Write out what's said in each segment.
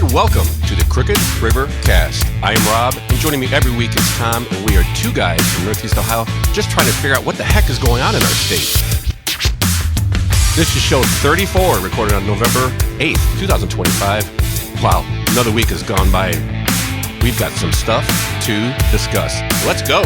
and welcome to the Crookedrivercast. I am Rob, and joining me every week is Tom, and we are two guys from Northeast Ohio just trying to figure out what the heck is going on in our state. This is show 34, recorded on November 8th, 2025. Wow, another week has gone by. We've got some stuff to discuss. Let's go.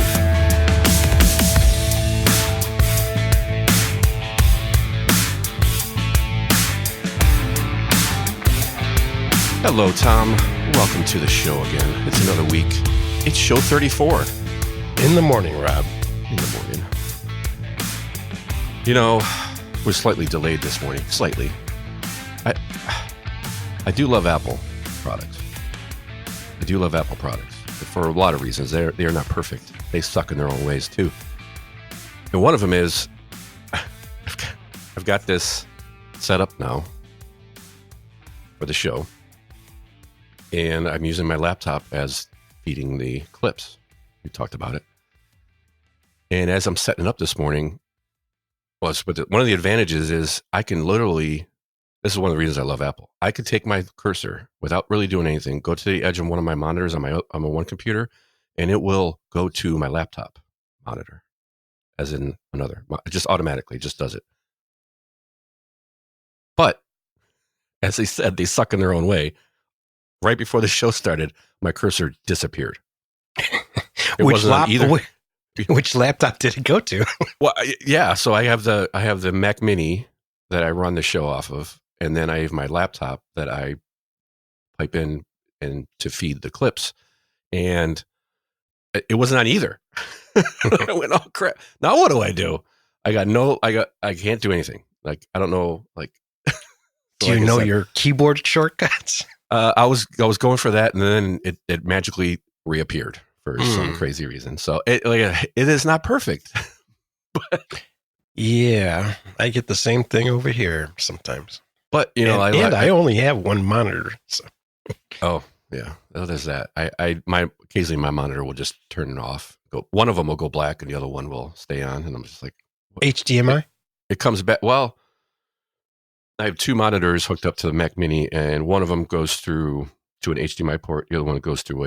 Hello, Tom. Welcome to the show again. It's another week. It's show 34. In the morning, Rob. In the morning. You know, we're slightly delayed this morning. Slightly. I do love Apple products. I do love Apple products for a lot of reasons. They are not perfect. They suck in their own ways too. And one of them is I've got this set up now for the show. And I'm using my laptop as feeding the clips. We talked about it. And as I'm setting it up this morning, one of the advantages is I can literally, this is one of the reasons I love Apple. I could take my cursor without really doing anything, go to the edge of one of my monitors on my one computer, and it will go to my laptop monitor, as in another. It just automatically just does it. But, as they said, they suck in their own way. Right before the show started, my cursor disappeared. Which laptop did it go to? Well, yeah. So I have the Mac Mini that I run the show off of, and then I have my laptop that I pipe in and to feed the clips, and it wasn't on either. I went, oh crap! Now what do I do? I can't do anything. Like I don't know. Like, do you know your keyboard shortcuts? I was going for that, and then it magically reappeared for some crazy reason. So it is not perfect. But, yeah, I get the same thing over here sometimes. But you know, I only have one monitor. So. Oh yeah, there's that. Occasionally my monitor will just turn it off. One of them will go black, and the other one will stay on, and I'm just like, what? HDMI. It comes back. Well, I have two monitors hooked up to the Mac Mini, and one of them goes through to an HDMI port. The other one goes through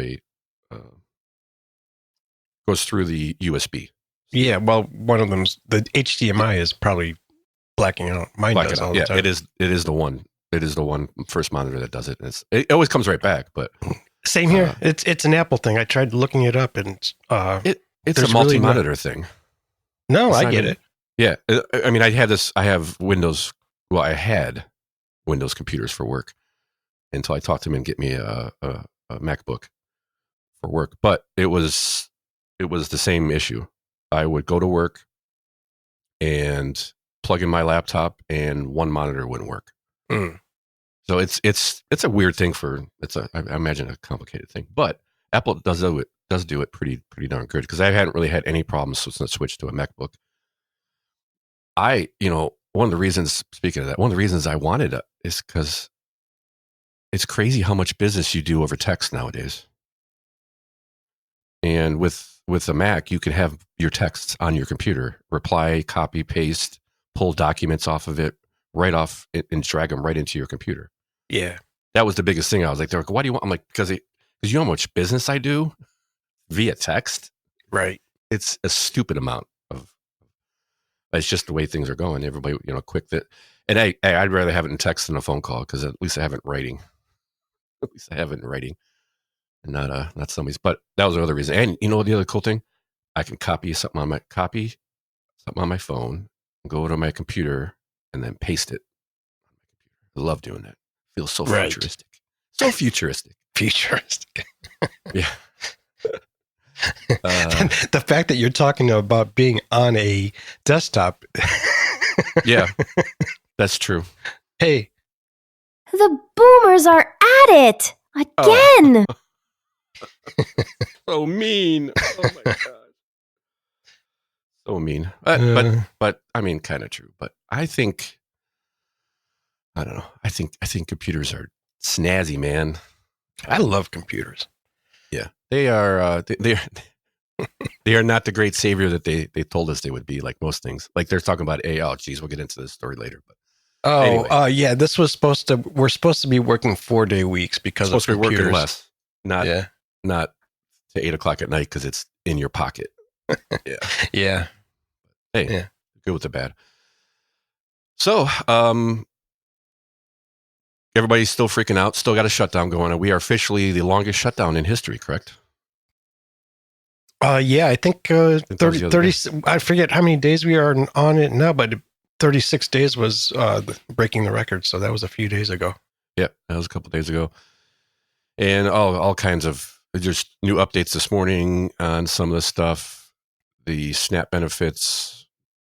the USB. Yeah, well, one of them's the HDMI is probably blacking out. Mine does all the time. It is the one. It is the one first monitor that does it. It always comes right back. But same here. It's an Apple thing. I tried looking it up, and it's a multi-monitor thing. No, I get it. Yeah, I mean, I have Windows. Well, I had Windows computers for work until I talked to him and get me a MacBook for work. But it was the same issue. I would go to work and plug in my laptop, and one monitor wouldn't work. So it's a weird thing I imagine a complicated thing. But Apple does do it pretty darn good, because I hadn't really had any problems since I switched to a MacBook. One of the reasons I wanted it is because it's crazy how much business you do over text nowadays. And with a Mac, you can have your texts on your computer, reply, copy, paste, pull documents off of it, right off and drag them right into your computer. Yeah. That was the biggest thing. I was like, they're like, why do you want? I'm like, because you know how much business I do via text? Right. It's a stupid amount. It's just the way things are going. Everybody, quick that, and I'd rather have it in text than a phone call, because at least I have it in writing. And not somebody's. But that was another reason. And you know the other cool thing, I can copy something on my phone, go to my computer, and then paste it on my computer. I love doing that. Feels so futuristic. So futuristic. Futuristic. Yeah. The fact that you're talking about being on a desktop. Yeah, that's true. Hey. The boomers are at it again. Oh. So mean. Oh my God. So mean. But I mean, kind of true. But I don't know. I think computers are snazzy, man. I love computers. Yeah, they are. They are not the great savior that they told us they would be. Like most things, like they're talking about AI. Oh, geez, we'll get into this story later. But Oh, Anyway. yeah. We're supposed to be working 4-day weeks because Supposed of to be working computers. less, not to 8 o'clock at night because it's in your pocket. Yeah. Yeah. Hey, Yeah. good with the bad. So, everybody's still freaking out. Still got a shutdown going on. We are officially the longest shutdown in history, correct? Yeah, I think 30, I forget how many days we are on it now, but 36 days was breaking the record. So that was a few days ago. Yeah, that was a couple days ago. And all kinds of just new updates this morning on some of the stuff. The SNAP benefits,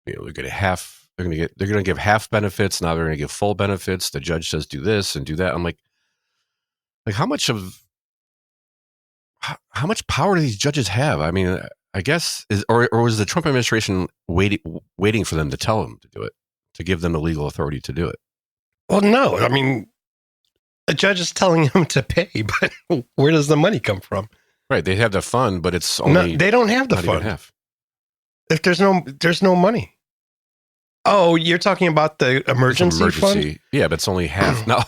they're going to give half benefits. Now they're going to give full benefits. The judge says do this and do that. I'm like how much power do these judges have? I mean, I guess or was the Trump administration waiting for them to tell them to do it, to give them the legal authority to do it? Well, no, I mean, the judge is telling him to pay, but where does the money come from? Right, they have the fund, but it's only they don't have the fund. Half. If there's no money. Oh, you're talking about the emergency fund? Yeah, but it's only half. No.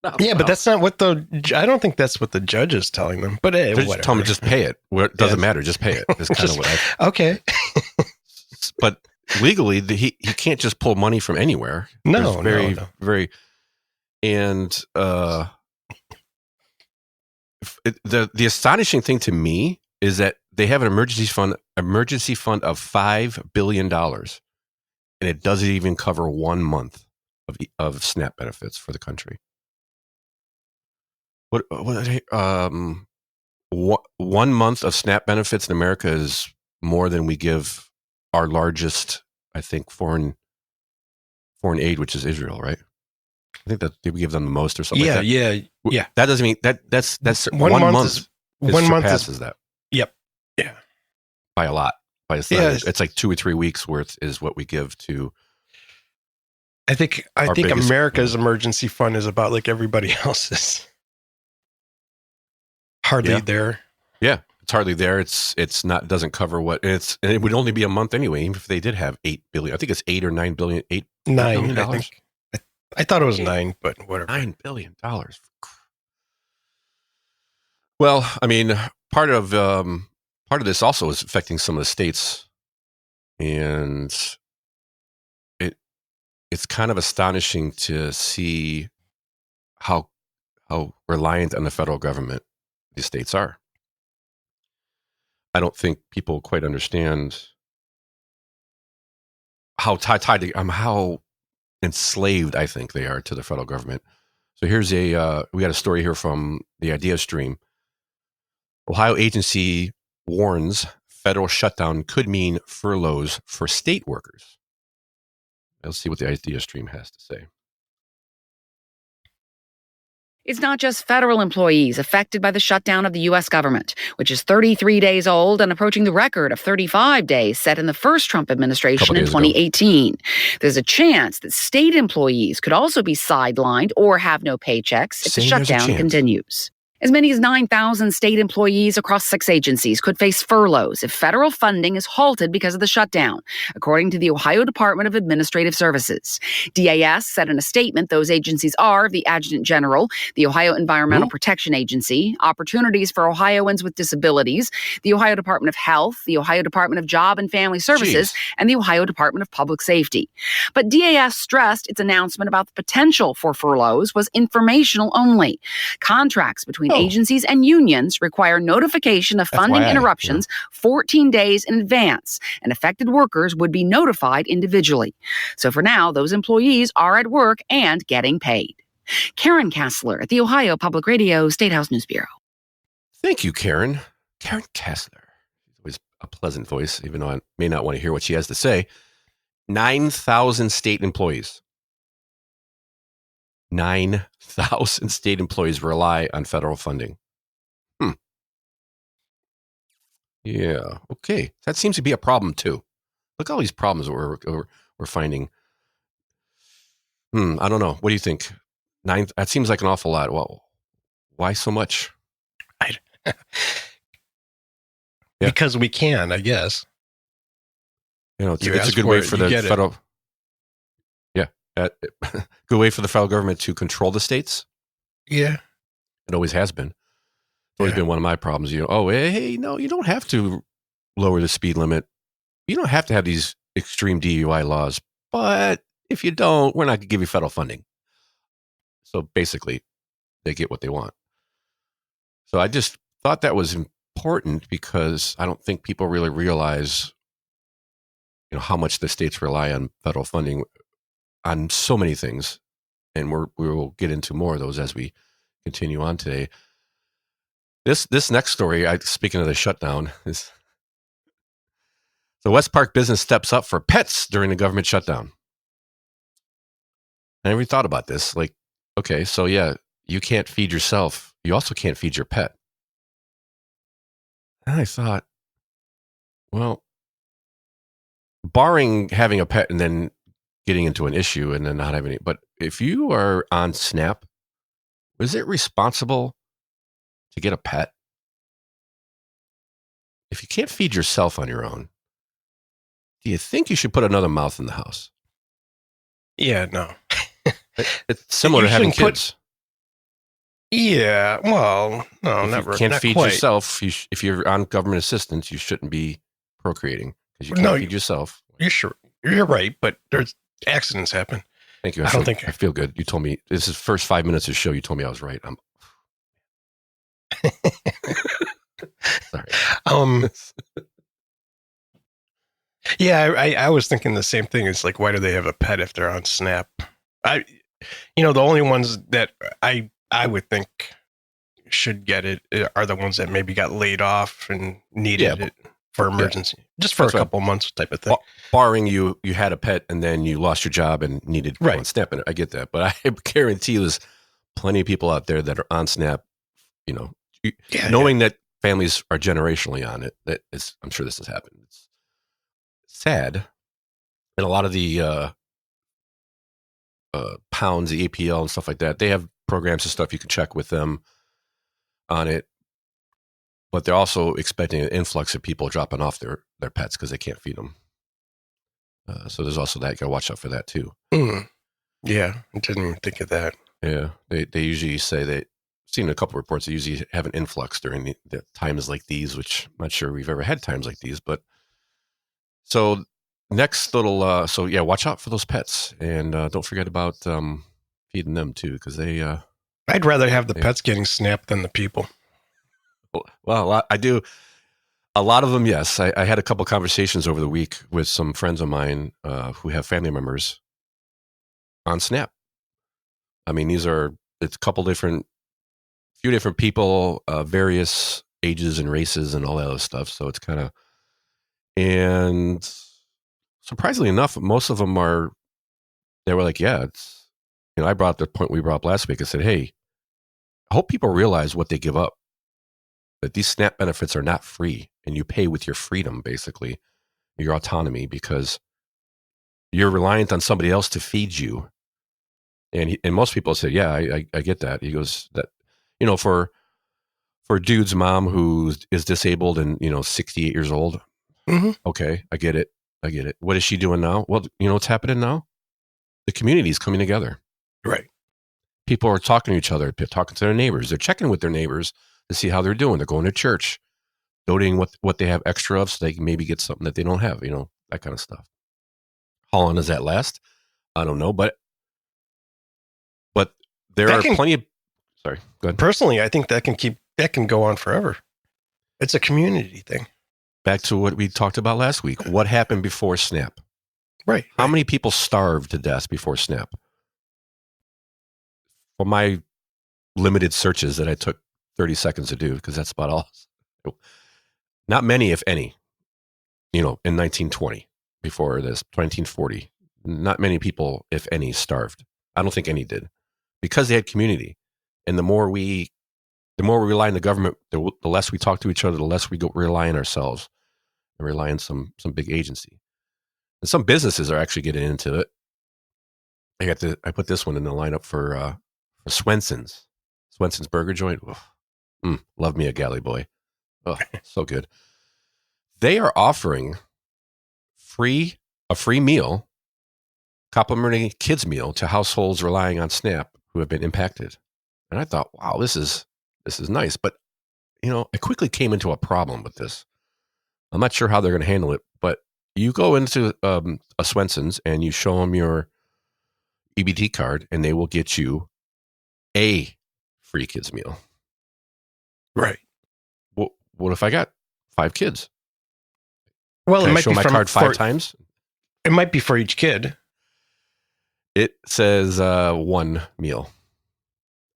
But that's not what I don't think that's what the judge is telling them. But whatever. Tell them just pay it. It doesn't matter. Just pay it. That's kind of what okay. But legally, he can't just pull money from anywhere. No, very. And the astonishing thing to me is that they have an emergency fund of $5 billion, and it doesn't even cover 1 month of SNAP benefits for the country. What 1 month of SNAP benefits in America is more than we give our largest, I think, foreign aid, which is Israel, right? I think that we give them the most or something. Yeah. That doesn't mean that's 1 month. Surpasses that. Yep. Yeah. By a lot. It's like 2 or 3 weeks worth is what we give to. I think America's emergency fund is about like everybody else's. Hardly there. Yeah, it's hardly there. It's not, doesn't cover and it would only be a month anyway, even if they did have $8 billion. I think it's 8 or 9 billion. $9 billion. I think. I thought it was 9, but whatever. $9 billion. Well, I mean, part of this also is affecting some of the states, and it's kind of astonishing to see how reliant on the federal government the states are. I don't think people quite understand how how enslaved I think they are to the federal government. So here's we got a story here from the Idea Stream. Ohio agency warns federal shutdown could mean furloughs for state workers. Let's see what the Idea Stream has to say. It's not just federal employees affected by the shutdown of the U.S. government, which is 33 days old and approaching the record of 35 days set in the first Trump administration in 2018. There's a chance that state employees could also be sidelined or have no paychecks if the shutdown continues. As many as 9,000 state employees across 6 agencies could face furloughs if federal funding is halted because of the shutdown, according to the Ohio Department of Administrative Services. DAS said in a statement those agencies are the Adjutant General, the Ohio Environmental Protection Agency, Opportunities for Ohioans with Disabilities, the Ohio Department of Health, the Ohio Department of Job and Family Services, and the Ohio Department of Public Safety. But DAS stressed its announcement about the potential for furloughs was informational only. Contracts between agencies and unions require notification of funding interruptions 14 days in advance, and affected workers would be notified individually. So for now, those employees are at work and getting paid. Karen Kassler at the Ohio Public Radio State House News Bureau. Thank you, Karen. Karen Kassler. Always a pleasant voice, even though I may not want to hear what she has to say. 9,000 state employees. 9,000 state employees rely on federal funding. Yeah. Okay. That seems to be a problem too. Look at all these problems that we're finding. I don't know. What do you think? 9. That seems like an awful lot. Well, why so much? Because we can, I guess. You know, it's a good way for the federal. Yeah. Good way for the federal government to control the states. Yeah. It always has been. It's always been one of my problems. Hey, no, you don't have to lower the speed limit. You don't have to have these extreme DUI laws. But if you don't, we're not going to give you federal funding. So basically, they get what they want. So I just thought that was important because I don't think people really realize, how much the states rely on federal funding on so many things. And we will get into more of those as we continue on today. This next story, speaking of the shutdown, is the West Park business steps up for pets during the government shutdown. I never thought about this. Like, okay, so yeah, you can't feed yourself. You also can't feed your pet. And I thought, well, barring having a pet and then getting into an issue and then not having it, but if you are on SNAP, is it responsible to get a pet? If you can't feed yourself on your own, do you think you should put another mouth in the house? Yeah, no. It's similar to having kids. Yeah, well, no, never. You can't not feed quite. yourself. If you're on government assistance, you shouldn't be procreating because you can't feed yourself. You're sure. You're right, but there's accidents happen. Thank you. I don't think I feel good. You told me this is the first 5 minutes of the show. You told me I was right. Sorry. Yeah, I was thinking the same thing. It's like, why do they have a pet if they're on SNAP? The only ones that I would think should get it are the ones that maybe got laid off and needed it for emergency, just for a couple months type of thing. Barring you had a pet and then you lost your job and needed on SNAP, and I get that, but I guarantee there's plenty of people out there that are on SNAP. Knowing that families are generationally on it, I'm sure this has happened. It's sad, and a lot of the pounds, the APL and stuff like that, they have programs and stuff you can check with them on it, but they're also expecting an influx of people dropping off their pets because they can't feed them. So there's also that. You got to watch out for that too. Yeah, I didn't even think of that. Yeah, they usually say that. Seen a couple of reports. They usually have an influx during the times like these, which I'm not sure we've ever had times like these. But so next little, watch out for those pets, and don't forget about feeding them too, because they. I'd rather have the pets getting snapped than the people. Well, I do. A lot of them, yes. I had a couple conversations over the week with some friends of mine who have family members on SNAP. I mean, it's a few different people, various ages and races and all that other stuff. So it's kind of, and surprisingly enough, most of them they were like, yeah, it's, I brought up the point we brought up last week. I said, hey, I hope people realize what they give up, that these SNAP benefits are not free, and you pay with your freedom, basically, your autonomy, because you're reliant on somebody else to feed you. And most people say, yeah, I get that. He goes, that, for dude's mom who is disabled and 68 years old. Mm-hmm. Okay, I get it. What is she doing now? Well, what's happening now? The community is coming together. Right. People are talking to each other, talking to their neighbors. They're checking with their neighbors to see how they're doing. They're going to church, donating what they have extra of, so they can maybe get something that they don't have. That kind of stuff. How long does that last? I don't know, but there are plenty of. Sorry, go ahead. Personally, I think that can go on forever. It's a community thing. Back to what we talked about last week. What happened before SNAP? Right. How many people starved to death before SNAP? For my limited searches that I took 30 seconds to do, because that's about all. Not many, if any, in 1920, before this, 1940. Not many people, if any, starved. I don't think any did, because they had community. And the more we rely on the government, the less we talk to each other, the less we rely on ourselves and rely on some big agency. And some businesses are actually getting into it. I put this one in the lineup for Swenson's burger joint. Love me a galley boy. Oh, so good. They are offering a free meal complimentary kids meal to households relying on SNAP who have been impacted. And I thought, wow, this is nice. But, I quickly came into a problem with this. I'm not sure how they're going to handle it, but you go into a Swenson's and you show them your EBT card and they will get you a free kids meal. Right. What if I got 5 kids? Well, Can it I might show be my card 5 times? It might be for each kid. It says 1 meal.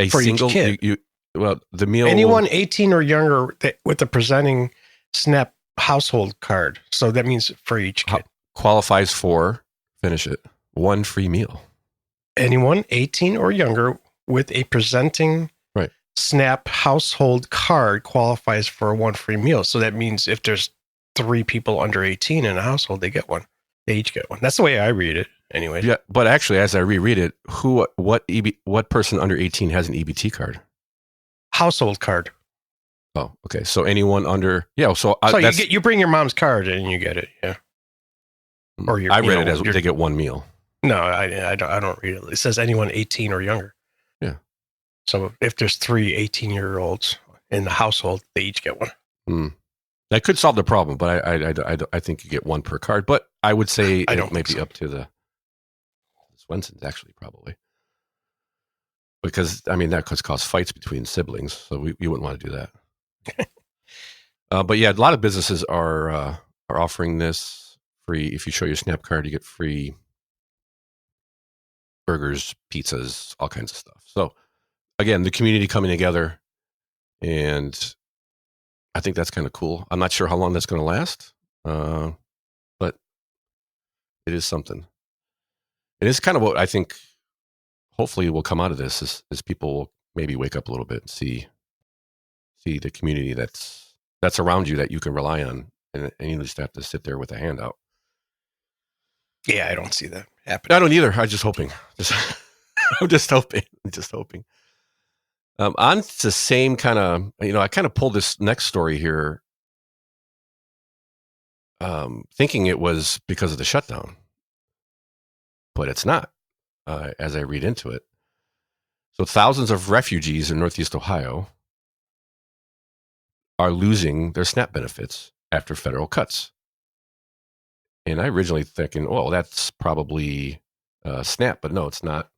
For each kid. The meal. Anyone 18 or younger with a presenting SNAP household card. So that means for each kid. Qualifies for, finish it, 1 free meal. Anyone 18 or younger with a presenting SNAP household card qualifies for 1 free meal. So that means if there's 3 people under 18 in a household, they get 1. They each get 1. That's the way I read it anyway. Yeah, but actually, as I reread it, what person under 18 has an EBT card? Household card. Oh, okay. So anyone under, So you bring your mom's card and you get it. Yeah. Or I read it as they get 1 meal. No, I don't read it. It says anyone 18 or younger. Yeah. So if there's 3 18-year-olds in the household, they each get 1. That could solve the problem, but I think you get 1 per card. But I would say it might be up to the Swensons, actually, probably. Because, that could cause fights between siblings, so we wouldn't want to do that. But yeah, a lot of businesses are offering this free. If you show your SNAP card, you get free burgers, pizzas, all kinds of stuff. So again, the community coming together, and I think that's kind of cool. I'm not sure how long that's going to last, but it is something. It is kind of what I think hopefully will come out of this is people will maybe wake up a little bit and see the community that's around you that you can rely on, and you just have to sit there with a handout. Yeah, I don't see that happening. I don't either. I'm just hoping. I'm just hoping. On the same kind of, I kind of pulled this next story here, thinking it was because of the shutdown, but it's not, as I read into it. So thousands of refugees in Northeast Ohio are losing their SNAP benefits after federal cuts. And I originally thinking, that's probably SNAP, but no, it's not.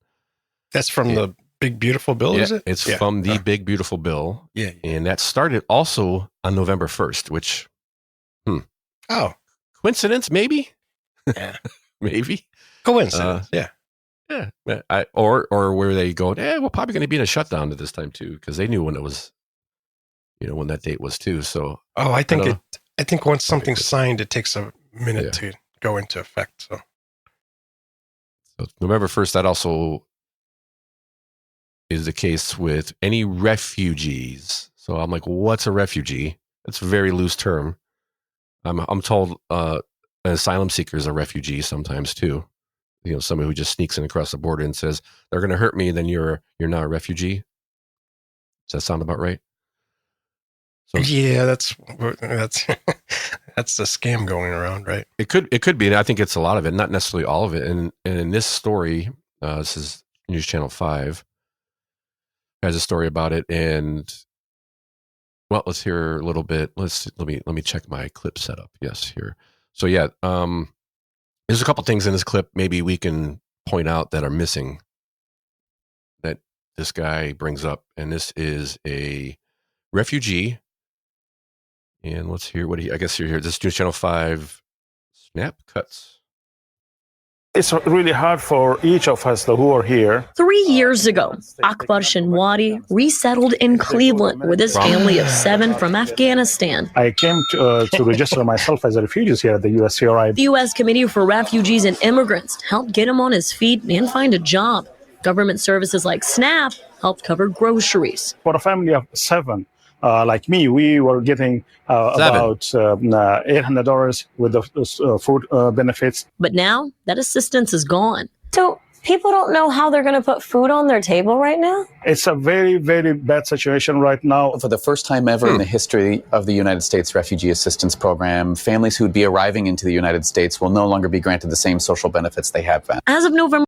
That's from the Big Beautiful Bill, is it? It's from the Big Beautiful Bill. Yeah. And that started also on November 1st, which, Oh. Coincidence, maybe? Yeah. Maybe. Coincidence, yeah. Yeah. Or were they going, we're probably going to be in a shutdown at this time too, because they knew when it was, when that date was too. So. Oh, I think once something's signed, it takes a minute to go into effect. So November 1st, that also is the case with any refugees. So I'm like, what's a refugee? It's a very loose term. I'm told an asylum seeker is a refugee sometimes too. Somebody who just sneaks in across the border and says they're going to hurt me, then you're not a refugee. Does that sound about right? So, yeah, that's that's the scam going around, right? It could be, and I think it's a lot of it, not necessarily all of it. And in this story, this is News Channel 5 has a story about it, and let's hear a little bit. Let me check my clip setup. Yes, here. So there's a couple things in this clip maybe we can point out that are missing that this guy brings up, and this is a refugee. And let's hear what I guess you're here. This is News Channel 5 SNAP cuts. It's really hard for each of us who are here. 3 years ago, Akbar Shinwari resettled in Cleveland with his family of 7 from Afghanistan. I came to register myself as a refugee here at the USCRI. The U.S. Committee for Refugees and Immigrants helped get him on his feet and find a job. Government services like SNAP helped cover groceries. For a family of 7, like me, we were getting about $800 with the food benefits. But now that assistance is gone. So People don't know how they're going to put food on their table right now. It's a very, very bad situation right now. For the first time ever in the history of the United States Refugee Assistance Program, families who would be arriving into the United States will no longer be granted the same social benefits they have been. As of November.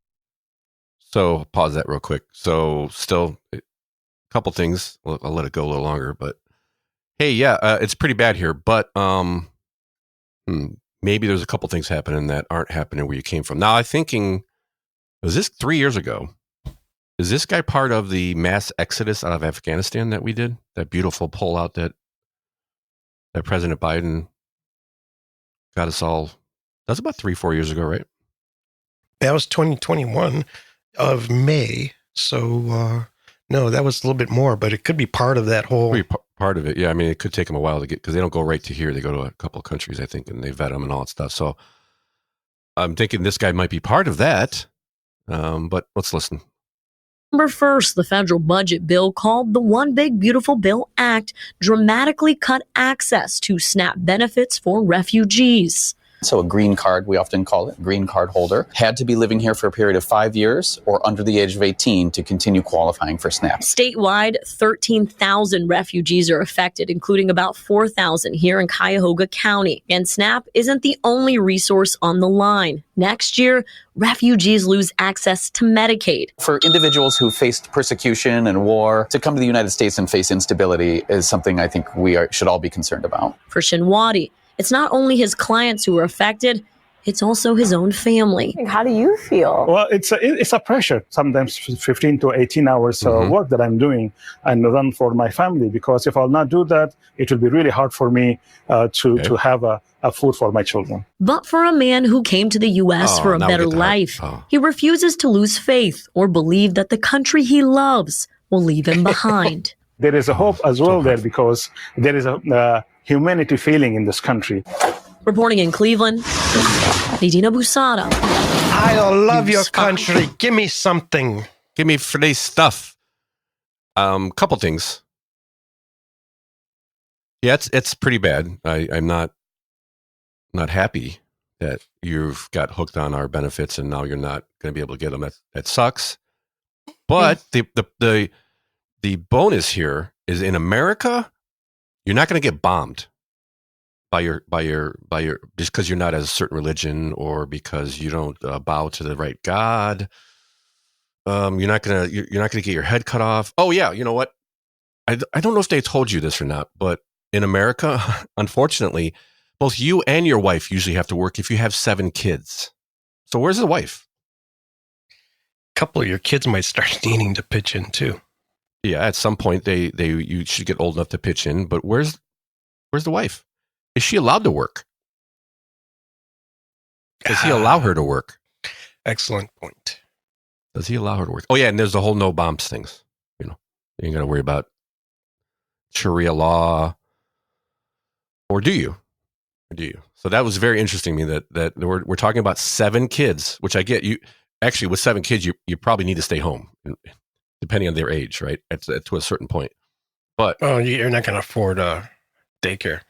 So pause that real quick. So still a couple things. I'll let it go a little longer, but hey, yeah, it's pretty bad here, but maybe there's a couple things happening that aren't happening where you came from. Now I'm thinking, was this 3 years ago? Is this guy part of the mass exodus out of Afghanistan that we did? That beautiful pullout that President Biden got us all. That's about 3-4 years ago, right? That was 2021 of May. So, no, that was a little bit more, but it could be part of that whole. Part of it. Yeah. I mean, it could take them a while to get, because they don't go right to here. They go to a couple of countries, I think, and they vet them and all that stuff. So I'm thinking this guy might be part of that. But let's listen. November 1st, the federal budget bill called the One Big Beautiful Bill Act dramatically cut access to SNAP benefits for refugees. So a green card, we often call it, green card holder, had to be living here for a period of 5 years or under the age of 18 to continue qualifying for SNAP. Statewide, 13,000 refugees are affected, including about 4,000 here in Cuyahoga County. And SNAP isn't the only resource on the line. Next year, refugees lose access to Medicaid. For individuals who faced persecution and war, to come to the United States and face instability is something I think should all be concerned about. For Shinwadi, it's not only his clients who are affected, it's also his own family. How do you feel? Well, it's a pressure, sometimes 15 to 18 hours work that I'm doing and run for my family, because if I'll not do that, it will be really hard for me to have a food for my children. But for a man who came to the U.S. for a better life, he refuses to lose faith or believe that the country he loves will leave him behind. There is a hope as well there, because there is a humanity feeling in this country. Reporting in Cleveland, Nadina Busada. I love your country. Give me something. Give me free stuff. Couple things. Yeah, it's pretty bad. I'm not happy that you've got hooked on our benefits and now you're not going to be able to get them. That sucks. But the bonus here is, in America, you're not going to get bombed by your just because you're not as a certain religion or because you don't bow to the right God. You're not gonna get your head cut off. Oh yeah, you know what? I don't know if they told you this or not, but in America, unfortunately, both you and your wife usually have to work if you have 7 kids. So where's the wife? A couple of your kids might start needing to pitch in too. Yeah, at some point you should get old enough to pitch in, but where's the wife? Is she allowed to work? Does he allow her to work? Excellent point. Does he allow her to work? Oh yeah, and there's the whole no bombs things. You know, you ain't got to worry about Sharia law, or do you? Or do you? So that was very interesting to me that we're talking about 7 kids, which I get. You actually, with 7 kids, you probably need to stay home, depending on their age, right? To a certain point. But you're not going to afford daycare.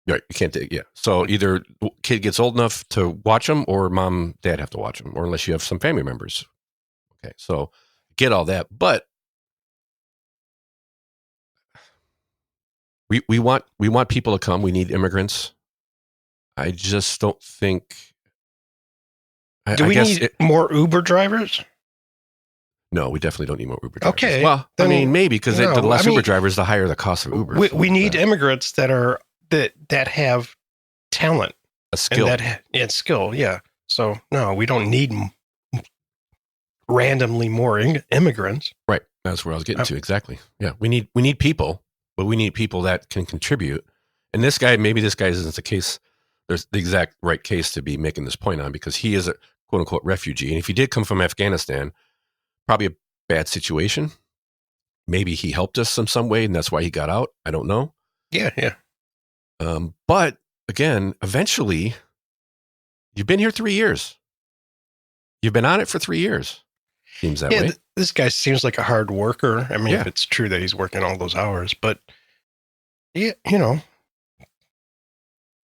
Right, you can't take, yeah. So either kid gets old enough to watch them, or mom, dad have to watch them, or unless you have some family members. Okay, so get all that, but we want people to come. We need immigrants. I just don't think. Do we need more Uber drivers? No, we definitely don't need more Uber drivers. Okay, well, I mean, maybe because the less Uber drivers, the higher the cost of Uber. We need immigrants that have talent, a skill, and skill. Yeah. So no, we don't need randomly more immigrants. Right. That's where I was getting to. Exactly. Yeah. We need people, but we need people that can contribute. And maybe this guy isn't the case. There's the exact right case to be making this point on, because he is a quote unquote refugee. And if he did come from Afghanistan, probably a bad situation. Maybe he helped us in some way, and that's why he got out. I don't know. Yeah. Yeah. But again, eventually, you've been here 3 years. You've been on it for 3 years. Seems that way. This guy seems like a hard worker. I mean, if it's true that he's working all those hours, but yeah,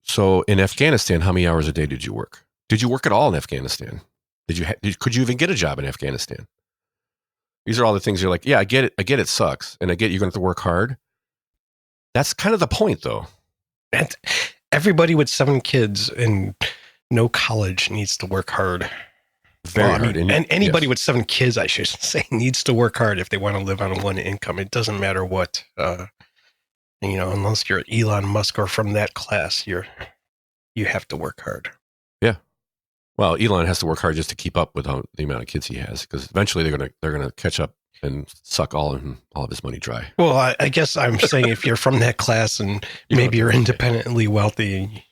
So in Afghanistan, how many hours a day did you work? Did you work at all in Afghanistan? Could you even get a job in Afghanistan? These are all the things you're like, yeah, I get it sucks. And I get you're going to have to work hard. That's kind of the point, though. And everybody with 7 kids and no college needs to work hard. Very hard. And anybody with 7 kids, I should say, needs to work hard if they want to live on one income. It doesn't matter what, unless you're Elon Musk or from that class, you have to work hard. Yeah. Well, Elon has to work hard just to keep up with the amount of kids he has, because eventually they're gonna catch up and suck all of his money dry. Well, I guess I'm saying if you're from that class and maybe you're independently wealthy,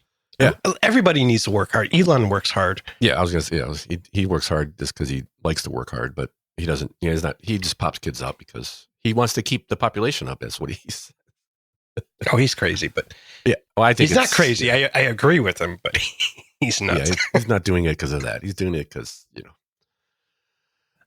everybody needs to work hard. Elon works hard. Yeah, I was gonna say he works hard just because he likes to work hard, but he doesn't. He just pops kids out because he wants to keep the population up. That's what he's. Oh, he's crazy, but yeah, well, I think he's not crazy. I agree with him, but he's nuts. Yeah, he's not doing it because of that. He's doing it because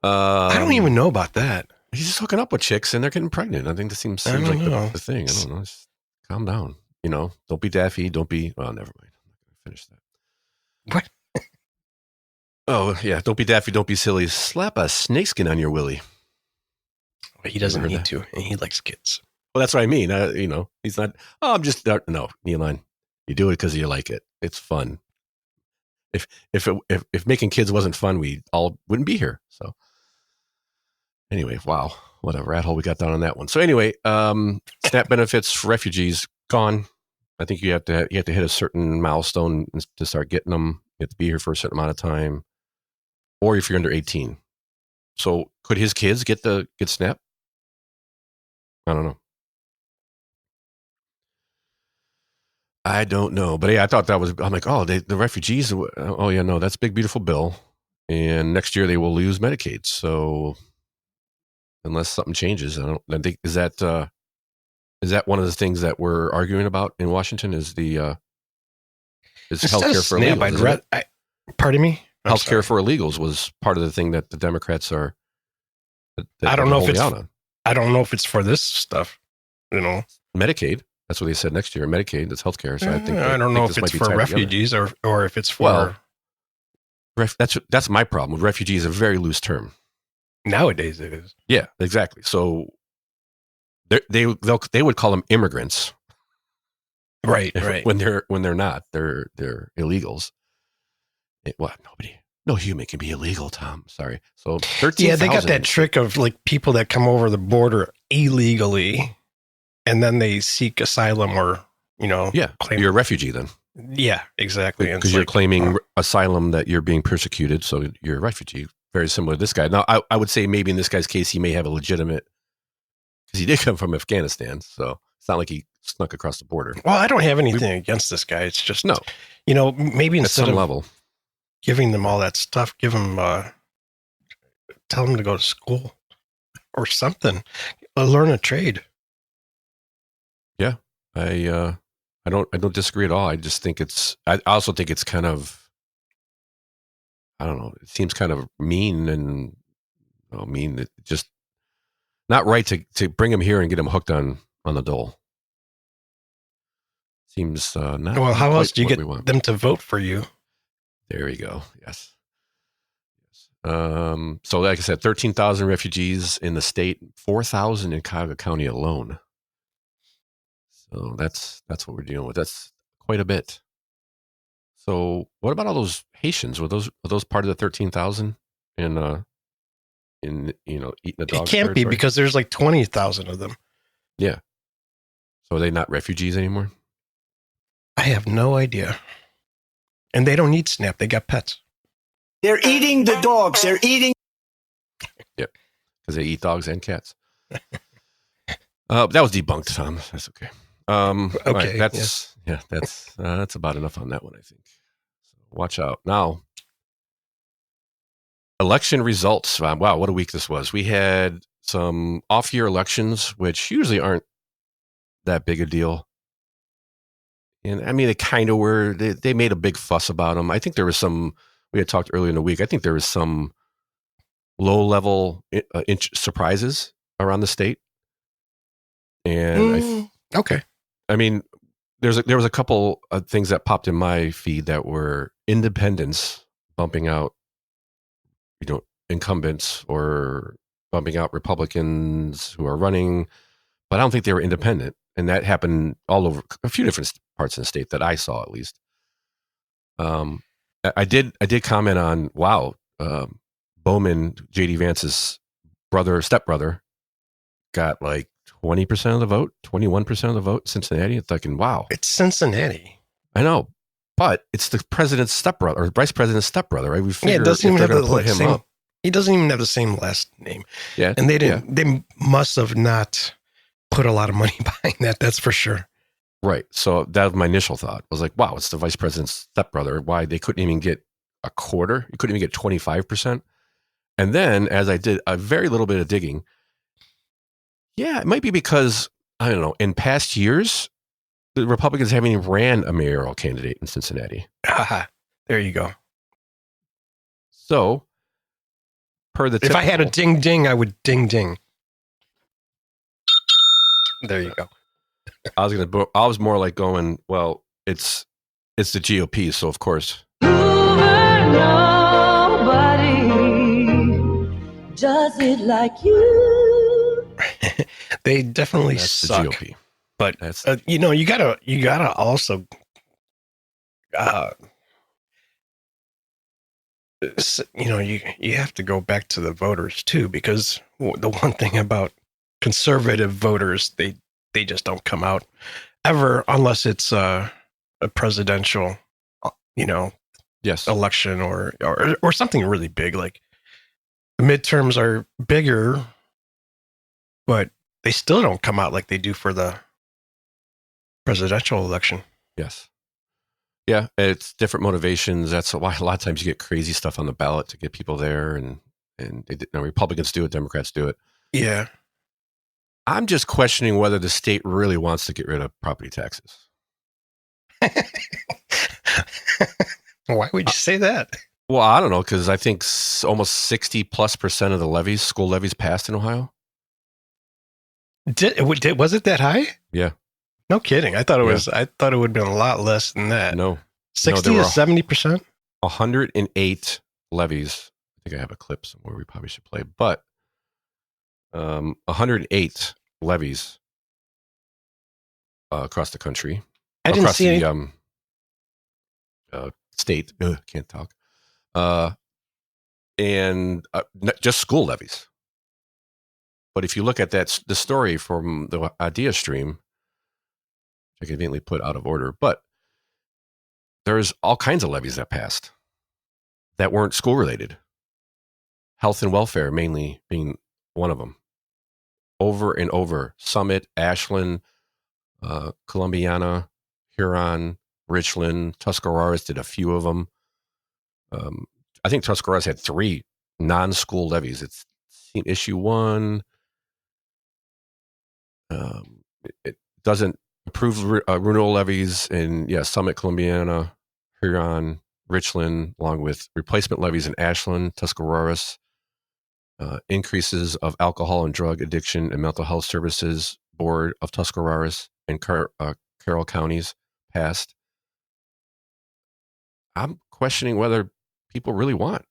I don't even know about that. He's just hooking up with chicks and they're getting pregnant. I think this seems like the thing. I don't know. Just calm down. Don't be daffy. Don't be. Well, never mind. I'm not going to finish that. What? Oh yeah, don't be daffy. Don't be silly. Slap a snakeskin on your willy. Well, he doesn't need to, and he likes kids. Well, that's what I mean. He's not. Oh, I'm just no, Elon. You do it because you like it. It's fun. If making kids wasn't fun, we all wouldn't be here. So anyway, wow, what a rat hole we got down on that one. So anyway, SNAP benefits for refugees gone. I think you have to hit a certain milestone to start getting them. You have to be here for a certain amount of time, or if you're under 18. So could his kids get SNAP? I don't know. I don't know, but yeah, I thought I'm like, oh, the refugees. Oh yeah, no, that's big, beautiful bill. And next year they will lose Medicaid. So unless something changes, I think, is that one of the things that we're arguing about in Washington is healthcare for illegals. Pardon me? Healthcare for illegals was part of the thing that the Democrats are. I don't know if it's for this stuff, Medicaid. That's what they said next year. Medicaid, that's healthcare. So I don't know if it's for refugees or if it's for. Well, that's my problem with refugees. A very loose term. Nowadays, it is. Yeah, exactly. So they would call them immigrants, right? When they're not, they're illegals. No human can be illegal, Tom. Sorry. So 13,000. Yeah, they got that trick of like people that come over the border illegally. And then they seek asylum or, claim. You're a refugee then. Yeah, exactly. Because you're claiming asylum that you're being persecuted. So you're a refugee. Very similar to this guy. Now, I would say maybe in this guy's case, he may have a legitimate, because he did come from Afghanistan. So it's not like he snuck across the border. Well, I don't have anything against this guy. It's just, maybe instead of level, giving them all that stuff, tell them to go to school or something, learn a trade. Yeah, I don't disagree at all. I just think I also think it's kind of, I don't know. It seems kind of mean and just not right to bring him here and get him hooked on the dole. Seems not. Well, how else do you get them to vote for you? There you go. Yes. So like I said, 13,000 refugees in the state, 4,000 in Cuyahoga County alone. So that's what we're dealing with. That's quite a bit. So what about all those Haitians? Were those part of the 13,000 in eating the dog? It can't be because there's like 20,000 of them. Yeah. So are they not refugees anymore? I have no idea. And they don't need SNAP. They got pets. They're eating the dogs. They're eating. Yep. Because they eat dogs and cats. That was debunked, Tom. That's okay. Okay. Right, that's about enough on that one, I think. So watch out. Now, election results. Wow, what a week this was. We had some off-year elections, which usually aren't that big a deal. And I mean, they kind of were. They made a big fuss about them. I think there was some. We had talked earlier in the week. I think there was some low-level surprises around the state. And okay. I mean, there was a couple of things that popped in my feed that were independents bumping out incumbents or bumping out Republicans who are running, but I don't think they were independent. And that happened all over a few different parts of the state that I saw, at least. I did comment on, wow, Bowman, J.D. Vance's stepbrother, got like 20% of the vote, 21% of the vote in Cincinnati. It's thinking, wow. It's Cincinnati. I know, but it's the president's stepbrother or vice president's stepbrother, right? We figure it doesn't even have put him up. He doesn't even have the same last name. Yeah. And they didn't, they must have not put a lot of money behind that. That's for sure. Right. So that was my initial thought. I was like, wow, it's the vice president's stepbrother. Why they couldn't even get a quarter? You couldn't even get 25%. And then as I did a very little bit of digging, yeah, it might be because, I don't know, in past years, the Republicans haven't even ran a mayoral candidate in Cincinnati. There you go. So, per the if I had a ding ding, I would ding ding. There you go. I was more like going, well, it's the GOP, so of course. Nobody does it like you. They definitely That's suck. the GOP. But you gotta also you have to go back to the voters too, because the one thing about conservative voters, they just don't come out ever unless it's a presidential election or something really big. Like the midterms are bigger, but they still don't come out like they do for the presidential election. Yes. Yeah, it's different motivations. That's why a lot of times you get crazy stuff on the ballot to get people there, and Republicans do it, Democrats do it. Yeah. I'm just questioning whether the state really wants to get rid of property taxes. Why would you say that? Well, I don't know, because I think almost 60+% of the school levies passed in Ohio. Was it that high? Yeah. No kidding. I thought it was. I thought it would have been a lot less than that. No, 60 to 70%. 108 levies. I think I have a clip somewhere we probably should play, but 108 levies across the country. I didn't see the state. Can't talk. And just school levies. But if you look at the story from the idea stream, I conveniently put out of order, but there's all kinds of levies that passed that weren't school related. Health and welfare mainly being one of them. Over and over. Summit, Ashland, Columbiana, Huron, Richland, Tuscarawas did a few of them. I think Tuscarawas had 3 non-school levies. It's issue 1. It doesn't approve renewal levies in Summit, Columbiana, Huron, Richland, along with replacement levies in Ashland, Tuscarawas, increases of alcohol and drug addiction and mental health services board of Tuscarawas and Carroll counties passed. I'm questioning whether people really want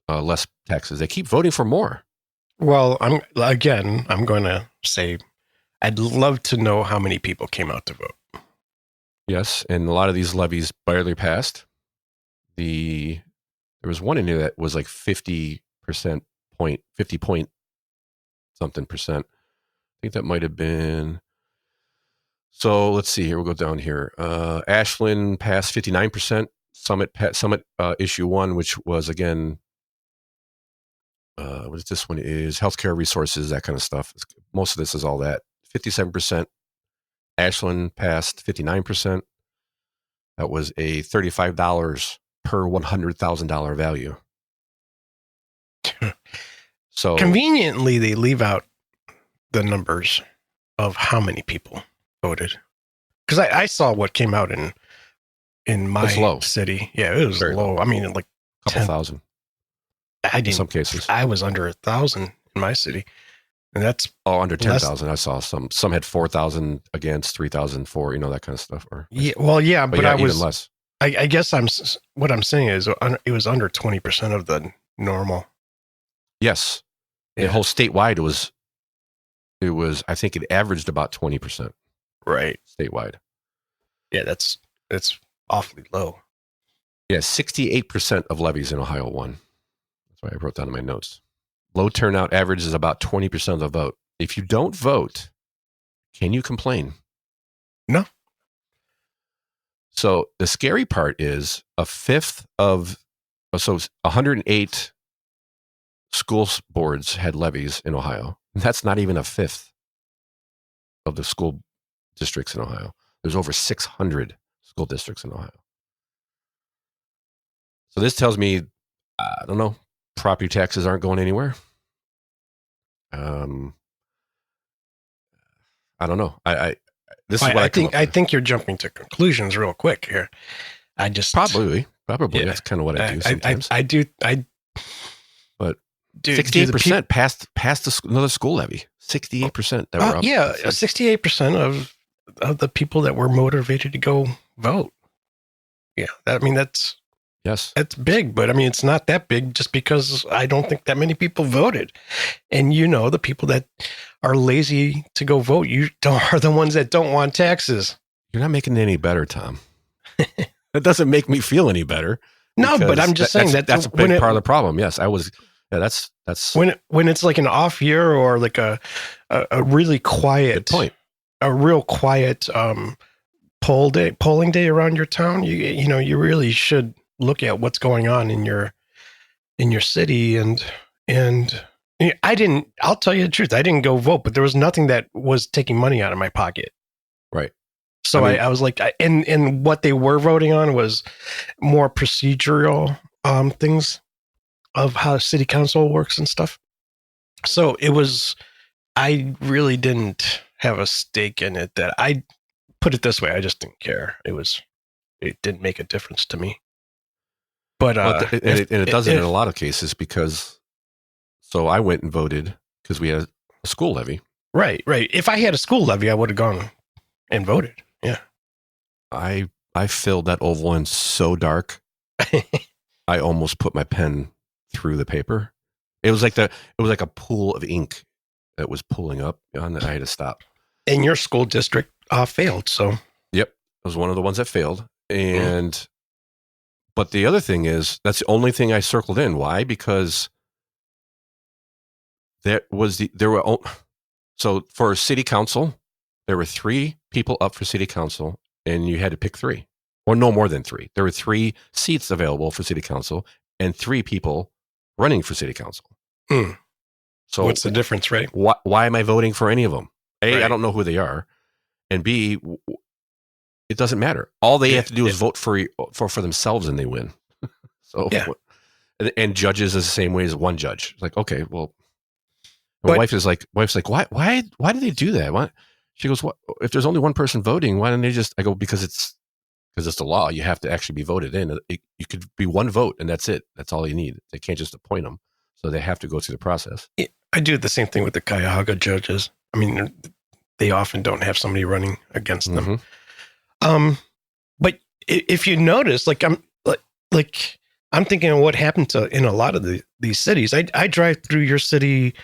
less taxes. They keep voting for more. Well, I'm going to say I'd love to know how many people came out to vote. Yes, and a lot of these levies barely passed. There was one in there that was like 50 point something percent. I think that might have been. So let's see here. We'll go down here. Ashland passed 59%. Summit issue 1, which was again, what is this one? Is healthcare resources, that kind of stuff. Most of this is all that. 57%. Ashland passed 59%. That was a $35 per $100,000 value. So conveniently, they leave out the numbers of how many people voted. Because I saw what came out in my city. Yeah, it was low. Low. I mean, like a couple thousand. In some cases, I was under 1,000 in my city, and that's under 10,000. I saw some had 4,000 against 3,000 for that kind of stuff. Or but I was even less. I guess what I'm saying is it was under 20% of the normal. Yes. The whole statewide it was, I think it averaged about 20%. Right. Statewide. Yeah, that's awfully low. Yeah, 68% of levies in Ohio won. That's why I wrote down in my notes. Low turnout average is about 20% of the vote. If you don't vote, can you complain? No. So the scary part is a fifth of, so 108 school boards had levies in Ohio. That's not even a fifth of the school districts in Ohio. There's over 600 school districts in Ohio. So this tells me, I don't know, property taxes aren't going anywhere. I don't know. I think you're jumping to conclusions real quick here. I just probably that's kind of what I do sometimes. I do. But 68% passed another school levy. 68% that were up. Yeah, 68% of the people that were motivated to go vote. Yeah, that's big, but I mean, it's not that big just because I don't think that many people voted. And the people that are lazy to go vote, are the ones that don't want taxes. You're not making it any better, Tom. That doesn't make me feel any better. No, but I'm just saying that's a big part of the problem. Yes, that's when it's like an off year or like a really quiet point, a real quiet polling day around your town. You really should look at what's going on in your city and I'll tell you the truth. I didn't go vote, but there was nothing that was taking money out of my pocket. Right. So I was like, and what they were voting on was more procedural things of how city council works and stuff. So I really didn't have a stake in it. That I put it this way. I just didn't care. It didn't make a difference to me. But it doesn't in a lot of cases because. So I went and voted because we had a school levy. Right. If I had a school levy, I would have gone and voted. Yeah. I filled that oval in so dark, I almost put my pen through the paper. It was like a pool of ink that was pooling up, and I had to stop. And your school district failed. So. Yep, it was one of the ones that failed, and. But the other thing is that's the only thing I circled in. Why? Because. So for city council, there were 3 people up for city council, and you had to pick 3, or no more than 3. There were 3 seats available for city council, and 3 people running for city council. So what's the difference, right? Why am I voting for any of them? A, right. I don't know who they are, and B, it doesn't matter. All they have to do is vote for themselves, and they win. So, and judges is the same way as one judge. It's like, okay, well. My wife's like, why do they do that? Why? She goes, what? If there's only one person voting, why don't they just? I go, because it's the law. You have to actually be voted in. You could be one vote, and that's it. That's all you need. They can't just appoint them, so they have to go through the process. I do the same thing with the Cuyahoga judges. I mean, they often don't have somebody running against them. But if you notice, I'm thinking of what happened in a lot of these cities. I drive through your city.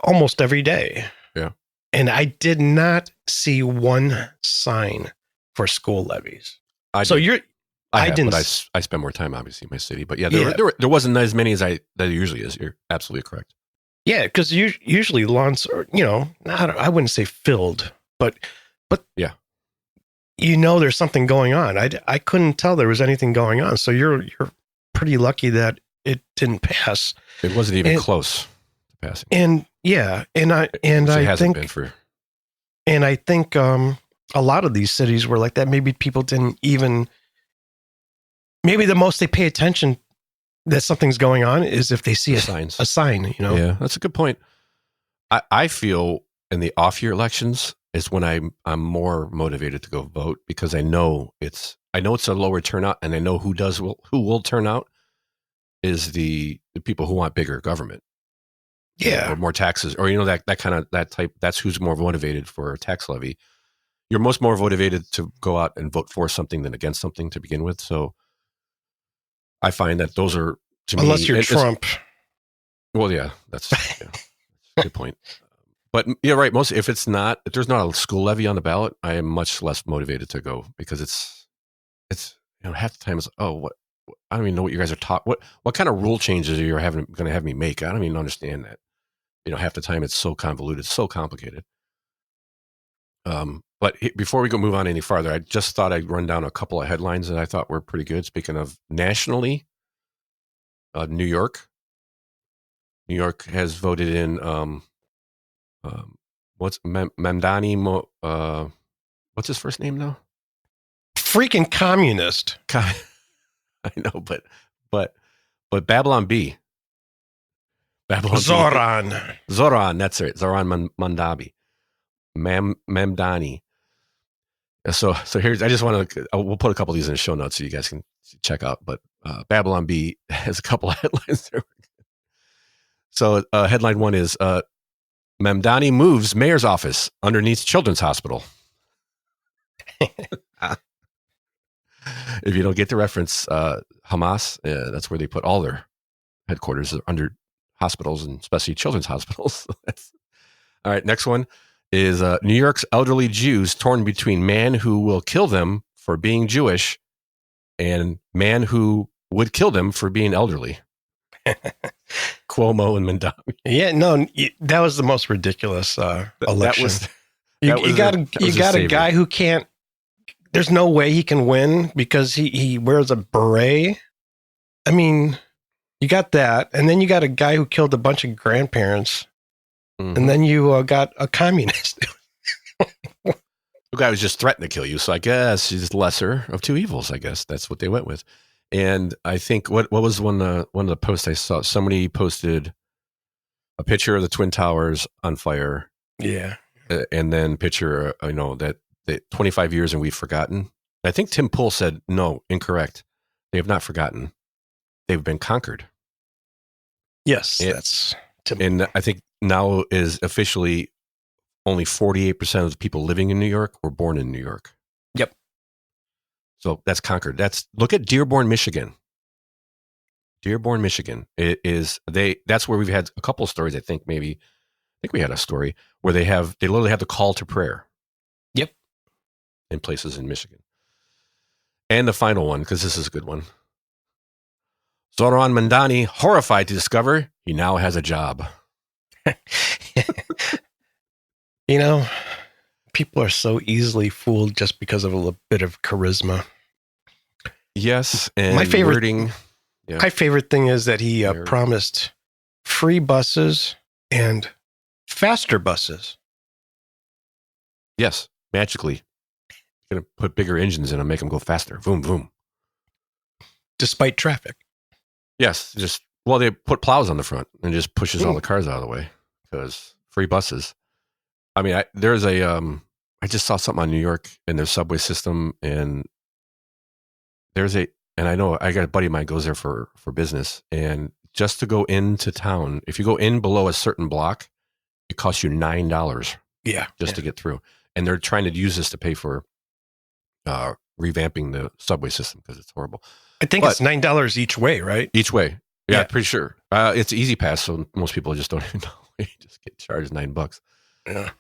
Almost every day. Yeah. And I did not see one sign for school levies. I spend more time, obviously, in my city. But there wasn't as many as there usually is. You're absolutely correct. Yeah, because usually lawns are, I wouldn't say filled, but yeah. There's something going on. I couldn't tell there was anything going on. So you're pretty lucky that it didn't pass. It wasn't even close to passing. And I think a lot of these cities were like that. Maybe people didn't even. Maybe the most they pay attention that something's going on is if they see a sign. Yeah, that's a good point. I feel in the off-year elections is when I'm more motivated to go vote because I know it's a lower turnout, and I know who will turn out. Is the people who want bigger government, or more taxes, or that type. That's who's more motivated for a tax levy. you're most more motivated to go out and vote for something than against something to begin with. So I find that those are, to me, unless you're Trump. Well, yeah, that's a good point. But you're right. If there's not a school levy on the ballot, I am much less motivated to go because it's half the time it's what I don't even know what you guys are talking. What kind of rule changes are you going to have me make? I don't even understand that. Half the time it's so convoluted, so complicated. But before we move on any farther, I just thought I'd run down a couple of headlines that I thought were pretty good. Speaking of nationally, New York has voted in what's Mamdani? What's his first name now? Freaking communist. I know, but Babylon B. Zoran. That's it. Zoran Mandabi. Mamdani. So here's, I just want to, we'll put a couple of these in the show notes so you guys can check out, but Babylon B has a couple of headlines there. So headline one is Mamdani moves mayor's office underneath children's hospital. If you don't get the reference, Hamas, that's where they put all their headquarters, under hospitals, and especially children's hospitals. All right, next one is New York's elderly Jews torn between man who will kill them for being Jewish and man who would kill them for being elderly. Cuomo and Mamdani. Yeah, no, that was the most ridiculous election. You got a guy who can't. There's no way he can win because he wears a beret. I mean, you got that, and then you got a guy who killed a bunch of grandparents, and then you got a communist. The guy was just threatening to kill you, so I guess he's lesser of two evils. I guess that's what they went with. And I think what was one of the posts I saw? Somebody posted a picture of the Twin Towers on fire. Yeah, and then picture that 25 years and we've forgotten. I think Tim Pool said no, incorrect. They have not forgotten. They've been conquered. Yes, that's Tim. And I think now is officially only 48% of the people living in New York were born in New York. Yep. So that's conquered. Look at Dearborn, Michigan. Dearborn, Michigan. That's where we've had a couple of stories. I think we had a story where they literally have the call to prayer. Yep. In places in Michigan. And the final one, because this is a good one. Zoran Mamdani horrified to discover he now has a job. People are so easily fooled just because of a little bit of charisma. Yes, and my favorite wording. Yeah. My favorite thing is that he promised free buses and faster buses. Yes, magically. Going to put bigger engines in and make them go faster. Boom, boom. Despite traffic. Yes, they put plows on the front and just pushes all the cars out of the way because free buses. I mean, I just saw something on New York and their subway system, and and I know I got a buddy of mine goes there for business, and just to go into town, if you go in below a certain block, it costs you $9. Yeah, to get through, and they're trying to use this to pay for revamping the subway system because it's horrible. I think it's $9 each way, right? Each way, yeah. Pretty sure. It's Easy Pass, so most people just don't even know. You just get charged $9. Yeah.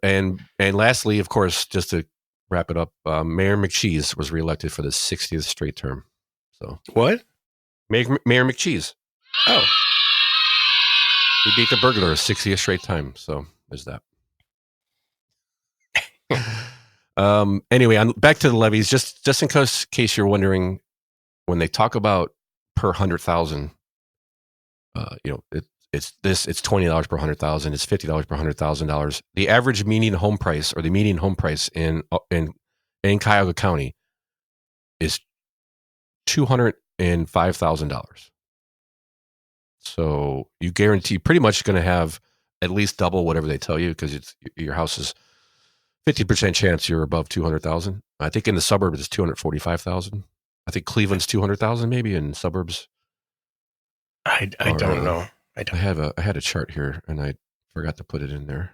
And lastly, of course, just to wrap it up, Mayor McCheese was reelected for the 60th straight term. So what? Mayor McCheese. Oh, he beat the burglar a 60th straight time. So there's that. Anyway, back to the levies. Just in case you're wondering, when they talk about per 100,000, it's $20 per 100,000. It's $50 per $100,000. The average median home price, or the median home price in Cuyahoga County, is $205,000. So you guarantee pretty much going to have at least double whatever they tell you, because your house is 50% chance you're above 200,000. I think in the suburbs it's 245,000. I think Cleveland's 200,000 maybe in suburbs. I don't know. I had a chart here and I forgot to put it in there.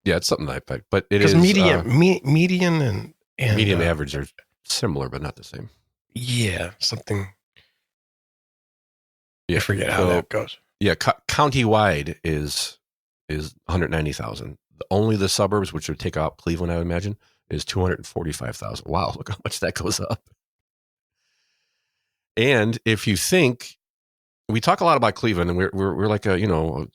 Yeah, it's something like that. But it because is median and median average are similar, but not the same. Yeah, something. Yeah, I forget how that goes. Yeah, county-wide is 190,000. Only the suburbs, which would take out Cleveland, I would imagine, is 245,000. Wow, look how much that goes up. And if you think, we talk a lot about Cleveland, and we're like a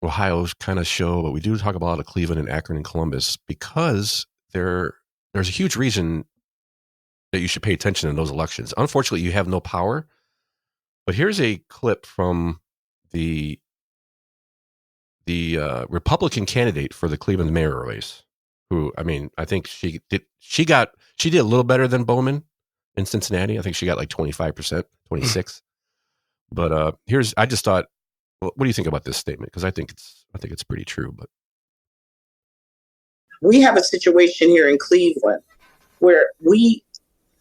Ohio's kind of show, but we do talk about a lot of Cleveland and Akron and Columbus because there's a huge reason that you should pay attention in those elections. Unfortunately, you have no power. But here's a clip from the Republican candidate for the Cleveland mayor race, who, I mean, I think she did a little better than Bowman in Cincinnati. I think she got like 25%, 26. But I just thought, what do you think about this statement? Because I think it's pretty true. But we have a situation here in Cleveland where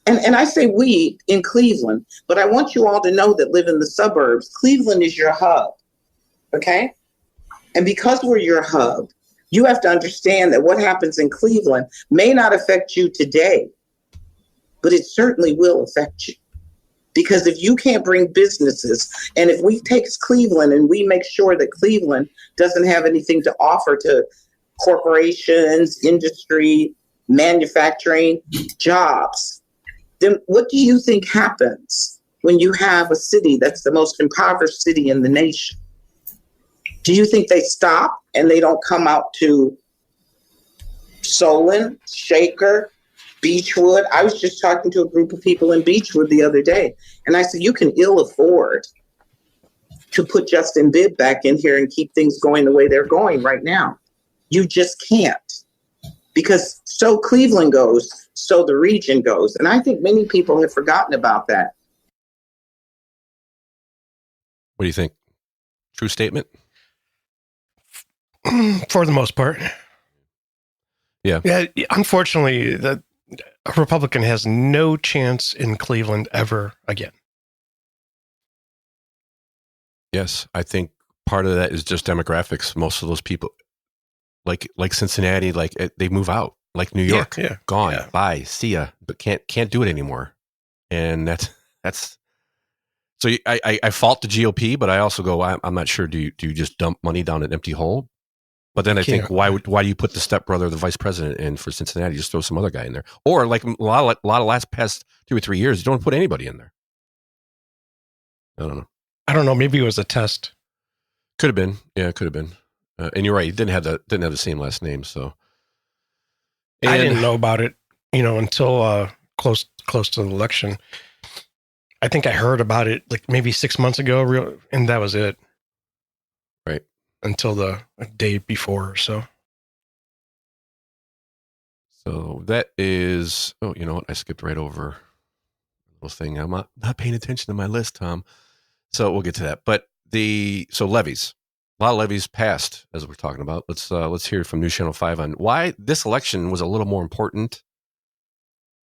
and I say we in Cleveland, but I want you all to know that live in the suburbs. Cleveland is your hub, okay? And because we're your hub, you have to understand that what happens in Cleveland may not affect you today, but it certainly will affect you. Because if you can't bring businesses, and if we take Cleveland and we make sure that Cleveland doesn't have anything to offer to corporations, industry, manufacturing, jobs, then what do you think happens when you have a city that's the most impoverished city in the nation? Do you think they stop and they don't come out to Solon, Shaker, Beechwood? I was just talking to a group of people in Beechwood the other day, and I said, you can ill afford to put Justin Bibb back in here and keep things going the way they're going right now. You just can't. Because so Cleveland goes, so the region goes. And I think many people have forgotten about that. what do you think? True statement? For the most part. Yeah. Yeah. Unfortunately, a Republican has no chance in Cleveland ever again. Yes, I think part of that is just demographics. Most of those people, like Cincinnati, like they move out. Like New York, gone, bye, see ya, but can't do it anymore. And that's. So I fault the GOP, but I also go, I'm not sure. Do you just dump money down an empty hole? But then I think, why do you put the stepbrother of the vice president in for Cincinnati? Just throw some other guy in there, or like a lot of past 2 or 3 years, you don't put anybody in there. I don't know. Maybe it was a test. Could have been. Yeah, it could have been. And you're right. He didn't have the same last name. So I didn't know about it, until close to the election. I think I heard about it like maybe 6 months ago, and that was it. Right. Until the day before or so. So that is, you know what? I skipped right over a little thing. I'm not paying attention to my list, Tom. So we'll get to that. But levies. A lot of levies passed, as we're talking about. Let's hear from News Channel 5 on why this election was a little more important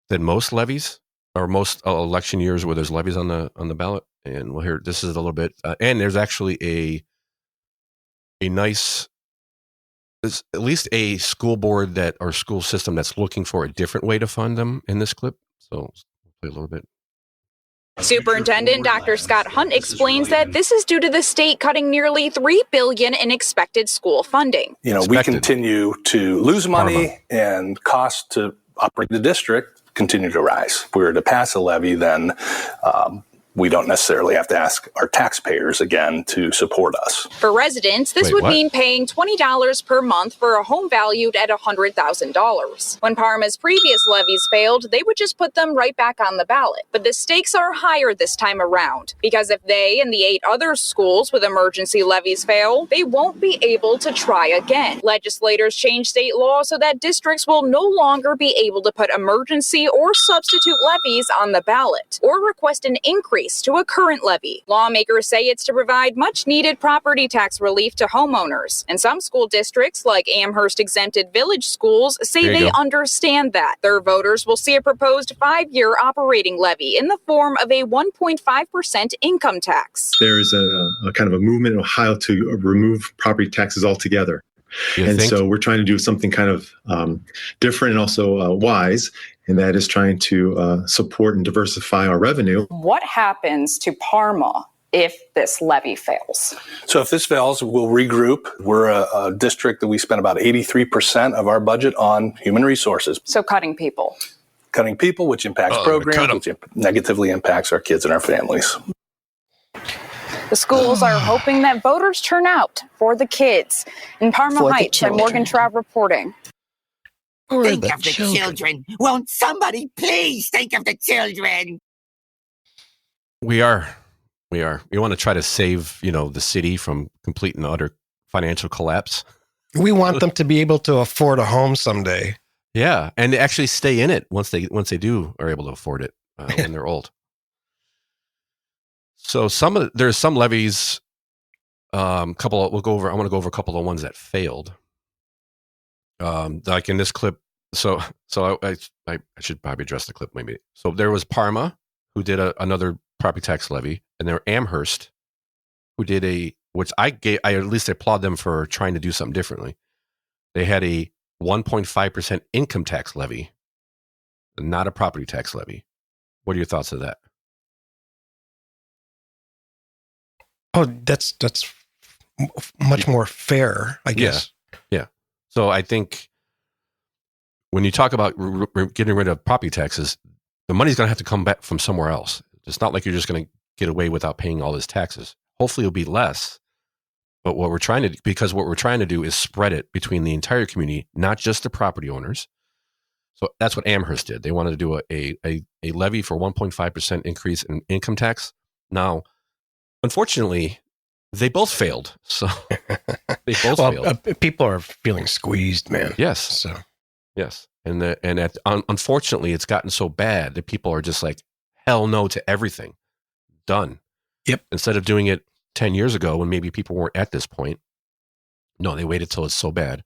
than most levies or most election years where there's levies on the ballot. And we'll hear this is a little bit. And there's actually a nice, there's at least a school board or school system that's looking for a different way to fund them in this clip. So we'll play a little bit. Superintendent Dr. Scott Hunt explains that this is due to the state cutting nearly $3 billion in expected school funding. We continue to lose money and costs to operate the district continue to rise. If we were to pass a levy, then we don't necessarily have to ask our taxpayers again to support us. For residents, this would mean paying $20 per month for a home valued at $100,000. When Parma's previous levies failed, they would just put them right back on the ballot. But the stakes are higher this time around, because if they and the 8 other schools with emergency levies fail, they won't be able to try again. Legislators changed state law so that districts will no longer be able to put emergency or substitute levies on the ballot, or request an increase to a current levy. Lawmakers say it's to provide much-needed property tax relief to homeowners. And some school districts, like Amherst-exempted village schools, say they understand that. Their voters will see a proposed 5-year operating levy in the form of a 1.5% income tax. There is a kind of a movement in Ohio to remove property taxes altogether. So we're trying to do something kind of different and also wise, and that is trying to support and diversify our revenue. What happens to Parma if this levy fails? So if this fails, we'll regroup. We're a district that we spend about 83% of our budget on human resources. So cutting people. Cutting people, which impacts programs, which negatively impacts our kids and our families. The schools are hoping that voters turn out for the kids. In Parma Heights, by Morgan Traub reporting. Think of the children. Won't somebody please think of the children? We are. We want to try to save, the city from complete and utter financial collapse. We want them to be able to afford a home someday. Yeah, and actually stay in it once they are able to afford it when they're old. So there's some levies. I want to go over a couple of ones that failed. Like in this clip. So I should probably address the clip maybe. So there was Parma, who did another property tax levy, and there were Amherst, who did which I at least applaud them for trying to do something differently. They had a 1.5% income tax levy, not a property tax levy. What are your thoughts of that? Oh, that's much more fair, I guess. Yeah. So I think when you talk about getting rid of property taxes, the money's going to have to come back from somewhere else. It's not like you're just going to get away without paying all these taxes. Hopefully it'll be less. But what we're trying to do is spread it between the entire community, not just the property owners. So that's what Amherst did. They wanted to do a levy for 1.5% increase in income tax. Now, unfortunately, they both failed. So they both failed. People are feeling squeezed, man. Yes. So yes, unfortunately, it's gotten so bad that people are just like, hell no to everything. Done. Yep. Instead of doing it 10 years ago when maybe people weren't at this point. No, they waited till it's so bad.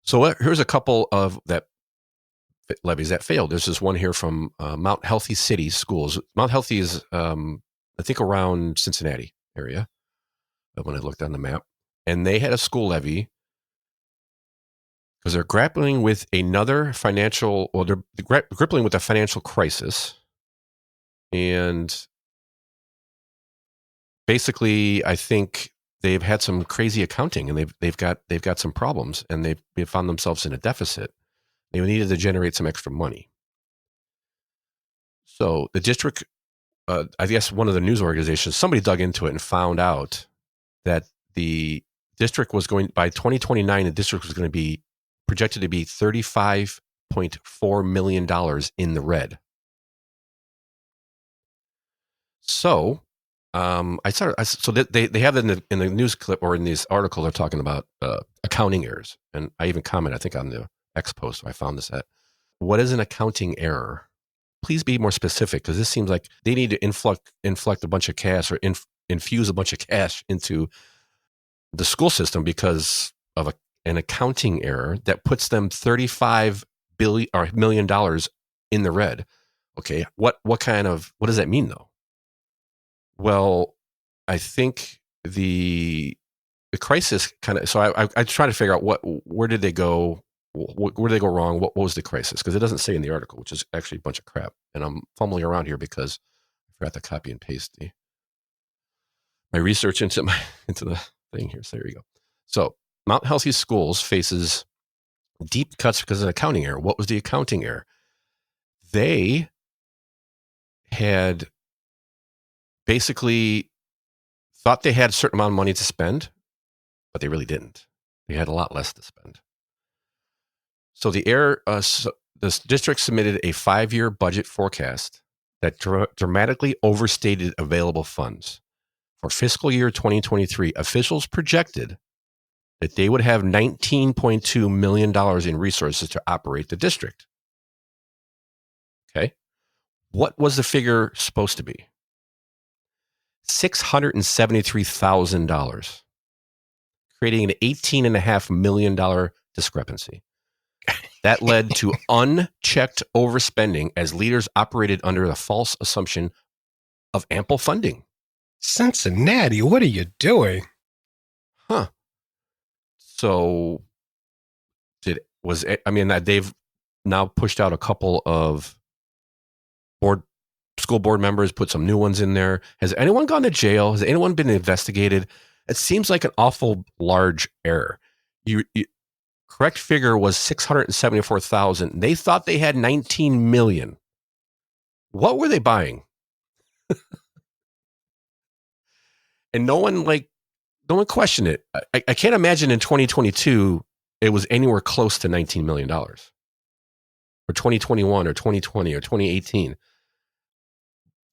So here's a couple of that levies that failed. There's this one here from Mount Healthy City Schools. Mount Healthy is, I think, around Cincinnati area when I looked on the map. And they had a school levy because they're grappling with they're grappling with a financial crisis. And basically, I think they've had some crazy accounting, and they've got some problems, and they've found themselves in a deficit. They needed to generate some extra money. So the district, I guess one of the news organizations, somebody dug into it and found out that the district was by 2029, the district was going to be projected to be $35.4 million in the red. So they have in the news clip or in this article, they're talking about accounting errors. And I even comment, I think, on the X post where I found this at. What is an accounting error? Please be more specific, because this seems like they need to inflect a bunch of cash or infuse a bunch of cash into the school system because of an accounting error that puts them $35 million in the red. Okay, what does that mean though? Well, I think the crisis kind of. So I try to figure out where did they go? Where did they go wrong? What was the crisis? Because it doesn't say in the article, which is actually a bunch of crap. And I'm fumbling around here because I forgot to copy and paste my research into the thing here. So there you go. So Mount Healthy Schools faces deep cuts because of an accounting error. What was the accounting error? They had basically thought they had a certain amount of money to spend, but they really didn't. They had a lot less to spend. So the district submitted a 5-year budget forecast that dramatically overstated available funds. For fiscal year 2023, officials projected that they would have $19.2 million in resources to operate the district. Okay. What was the figure supposed to be? $673,000, creating an $18.5 million discrepancy. That led to unchecked overspending as leaders operated under the false assumption of ample funding. Cincinnati, what are you doing? Huh. So they've now pushed out a couple of school board members, put some new ones in there. Has anyone gone to jail? Has anyone been investigated? It seems like an awful large error. Correct figure was 674,000. They thought they had 19 million. What were they buying? And no one questioned it. I can't imagine in 2022 it was anywhere close to $19 million. Or 2021 or 2020 or 2018.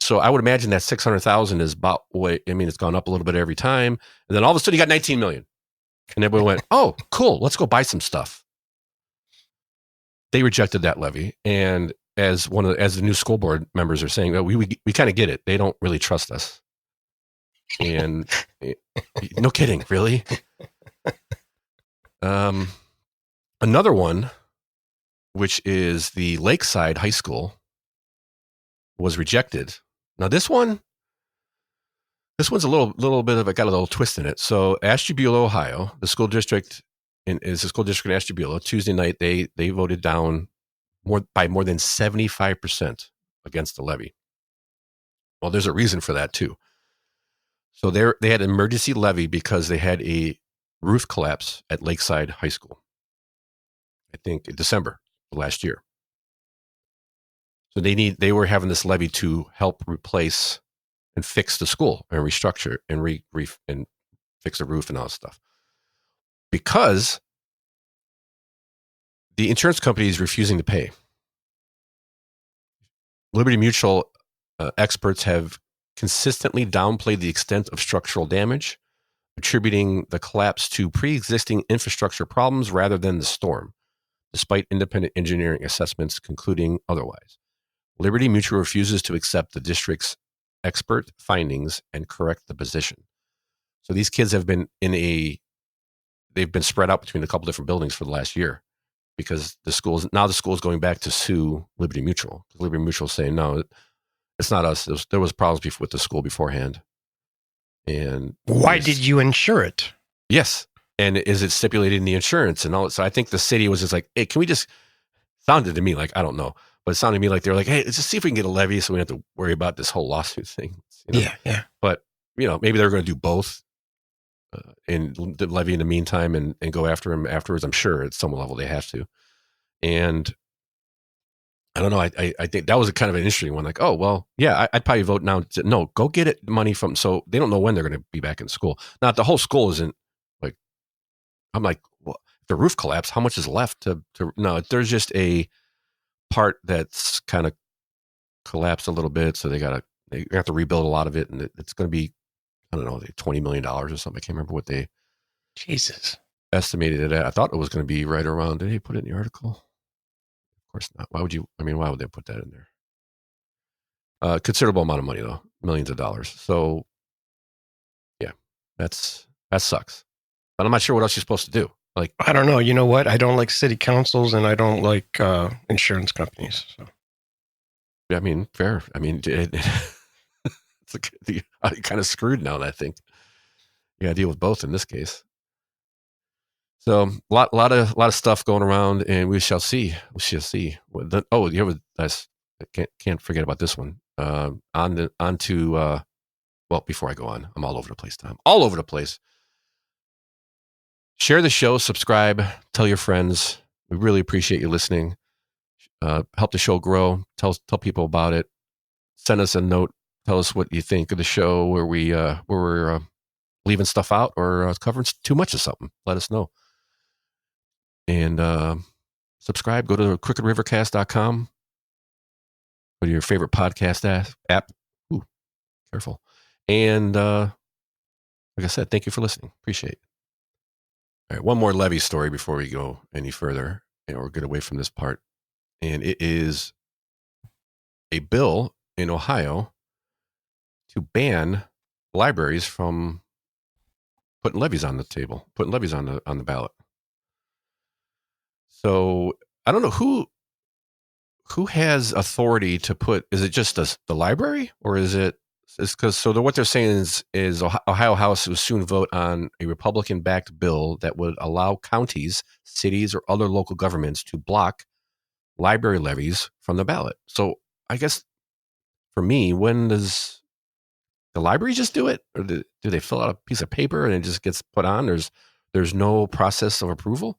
So I would imagine that 600,000 is about it's gone up a little bit every time. And then all of a sudden you got 19 million. And everyone went, oh, cool, let's go buy some stuff. They rejected that levy. And as the new school board members are saying, well, we kind of get it. They don't really trust us. And no kidding, really. Another one, which is the Lakeside High School, was rejected. Now this one's a little bit of got a little twist in it. So Ashtabula, Ohio, the school district is a school district in Ashtabula. Tuesday night they voted down by more than 75% against the levy. Well, there's a reason for that too. So they had an emergency levy because they had a roof collapse at Lakeside High School. I think in December of last year. So they were having this levy to help replace and fix the school and restructure and and fix the roof and all that stuff. Because the insurance company is refusing to pay. Liberty Mutual experts have consistently downplayed the extent of structural damage, attributing the collapse to pre-existing infrastructure problems rather than the storm, despite independent engineering assessments concluding otherwise. Liberty Mutual refuses to accept the district's expert findings and correct the position. So these kids have been they've been spread out between a couple different buildings for the last year because the school is going back to sue Liberty Mutual. Liberty Mutual is saying, no, it's not us. There was problems with the school beforehand. And why did you insure it? Yes. And is it stipulated in the insurance and all? So I think the city was just like, hey, can we just, sounded to me like, I don't know, but it sounded to me like they were like, hey, let's just see if we can get a levy so we don't have to worry about this whole lawsuit thing. Yeah. But, maybe they're going to do both and the levy in the meantime and go after him afterwards. I'm sure at some level they have to. And I don't know. I think that was a kind of an interesting one. Like, oh, well, yeah, I'd probably vote now. No, go get it money from, so they don't know when they're going to be back in school. Now, the whole school isn't like, I'm like, well, if the roof collapsed, how much is left no, there's just a part that's kind of collapsed a little bit. So they have to rebuild a lot of it. And it's going to be, I don't know, $20 million or something. I can't remember what they estimated it at. I thought it was going to be right around, did they put it in the article? Of course not. Why would they put that in there? Considerable amount of money though, millions of dollars. So yeah, that sucks. But I'm not sure what else you're supposed to do. Like, I don't know. You know what? I don't like city councils and I don't like insurance companies. So. I mean, fair. I mean, you're kind of screwed now. I think you got to deal with both in this case. So a lot of stuff going around, and we shall see. I can't forget about this one. Before I go on, I'm all over the place, Tom. All over the place. Share the show, subscribe, tell your friends. We really appreciate you listening. Help the show grow. Tell people about it. Send us a note. Tell us what you think of the show, where we're leaving stuff out or covering too much of something. Let us know. And subscribe. Go to crookedrivercast.com. Go to your favorite podcast app. Ooh, careful. And like I said, thank you for listening. Appreciate it. All right, one more levy story before we go any further or get away from this part. And it is a bill in Ohio to ban libraries from putting levies on the table, putting levies on the ballot. So I don't know who has authority to put. Is it just the library, or is it What they're saying is Ohio House will soon vote on a Republican-backed bill that would allow counties, cities, or other local governments to block library levies from the ballot. So I guess for me, when does the library just do it, or do they fill out a piece of paper and it just gets put on? There's no process of approval.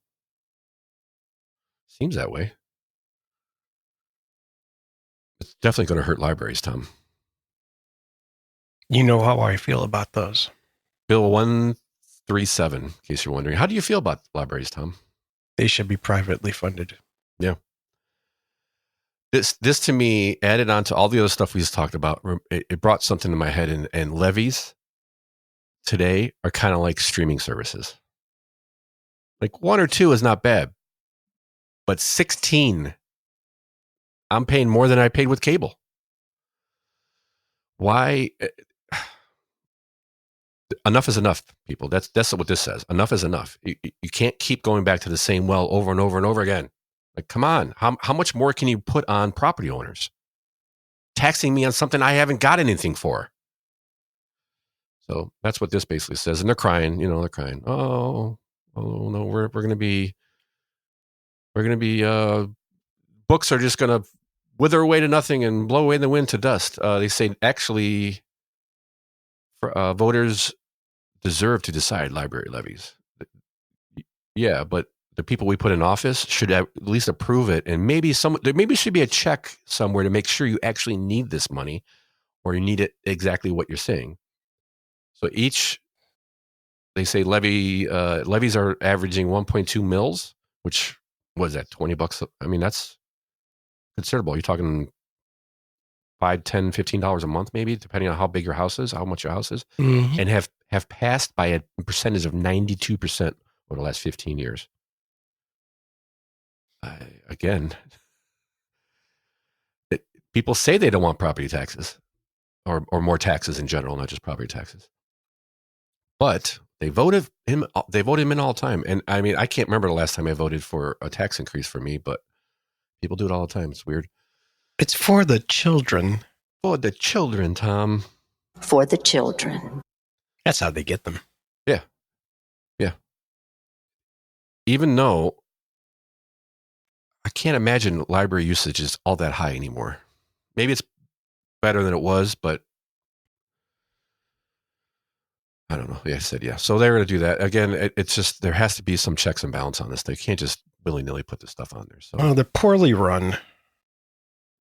Seems that way. It's definitely going to hurt libraries, Tom. You know how I feel about those. Bill 137, in case you're wondering. How do you feel about libraries, Tom? They should be privately funded. Yeah. This to me, added on to all the other stuff we just talked about, it brought something to my head. And levies today are kind of like streaming services. Like 1 or 2 is not bad. But 16, I'm paying more than I paid with cable. Why? Enough is enough, people. That's what this says. Enough is enough. You can't keep going back to the same well over and over and over again. Like, come on. How much more can you put on property owners? Taxing me on something I haven't got anything for. So that's what this basically says. And they're crying, they're crying. Oh no, we're going to be, books are just going to wither away to nothing and blow away in the wind to dust. They say actually voters deserve to decide library levies. Yeah, but the people we put in office should at least approve it, and maybe there should be a check somewhere to make sure you actually need this money, or you need it exactly what you're saying. So they say levies are averaging 1.2 mils, which was that $20? I mean, that's considerable. You're talking $5, $10, $15 a month, maybe, depending on how big your house is, how much your house is, and have passed by a percentage of 92% over the last 15 years. Again, people say they don't want property taxes or more taxes in general, not just property taxes. But they voted him in all the time. And I mean, I can't remember the last time I voted for a tax increase for me, but people do it all the time. It's weird. It's for the children. For the children, Tom. For the children. That's how they get them. Yeah. Yeah. Even though I can't imagine library usage is all that high anymore. Maybe it's better than it was, but I don't know. Yeah, I said yeah. So they're going to do that. Again, it's just there has to be some checks and balance on this. They can't just willy-nilly put this stuff on there. So they're poorly run.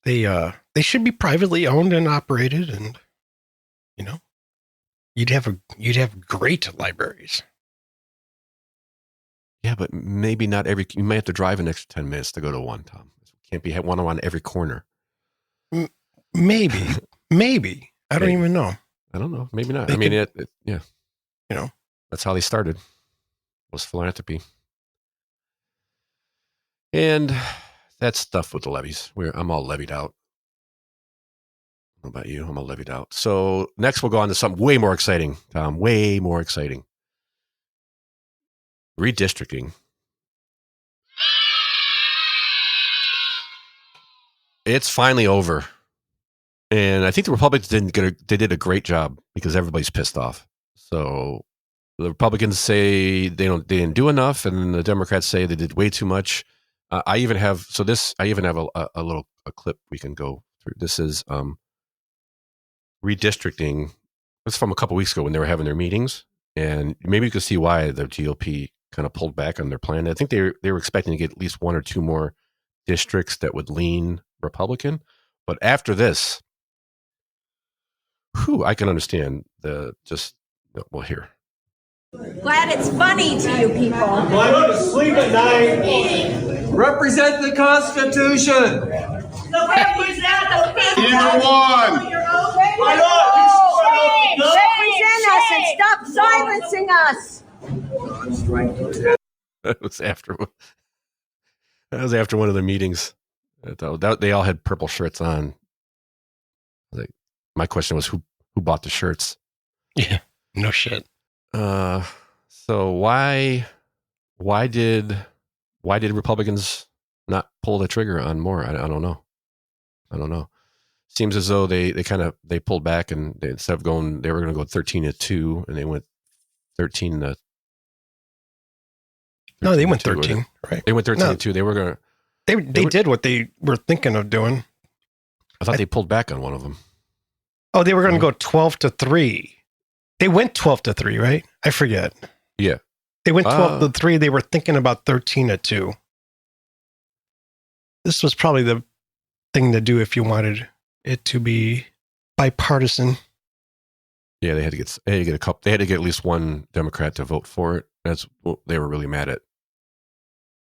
They should be privately owned and operated, and you'd have great libraries. Yeah, but maybe not every. You may have to drive an extra 10 minutes to go to one, Tom. It can't be one on every corner. Maybe. I don't even know. I don't know. Maybe not. I mean, yeah. That's how they started. Was philanthropy. And that's stuff with the levies. I'm all levied out. What about you? I'm all levied out. So next we'll go on to something way more exciting, Tom. Way more exciting. Redistricting. It's finally over. And I think the Republicans they did a great job because everybody's pissed off. So the Republicans say they didn't do enough, and the Democrats say they did way too much. I even have a little clip we can go through. This is redistricting. It's from a couple weeks ago when they were having their meetings, and maybe you can see why the GOP kind of pulled back on their plan. I think they were expecting to get at least 1 or 2 more districts that would lean Republican, but after this, I can understand here. Glad it's funny to you people. Well, I go to sleep at night. Represent the Constitution. Represent the people. Either one. Why not? Represent us and stop silencing us. That was after one of the meetings. They all had purple shirts on. Like, my question was, who bought the shirts? Yeah, no shit. So why did Republicans not pull the trigger on more? I don't know. seems as though they pulled back, and instead of going, they were going to go 13-2, and they went 13 to. No, they went 13. Right? They went 13-2. They were going to. They did what they were thinking of doing. I thought they pulled back on one of them. Oh, they were going to go 12-3. They went 12-3, right? I forget. Yeah. They went 12-3. They were thinking about 13-2. This was probably the thing to do if you wanted it to be bipartisan. Yeah, they had to get a couple. They had to get at least one Democrat to vote for it. They were really mad at.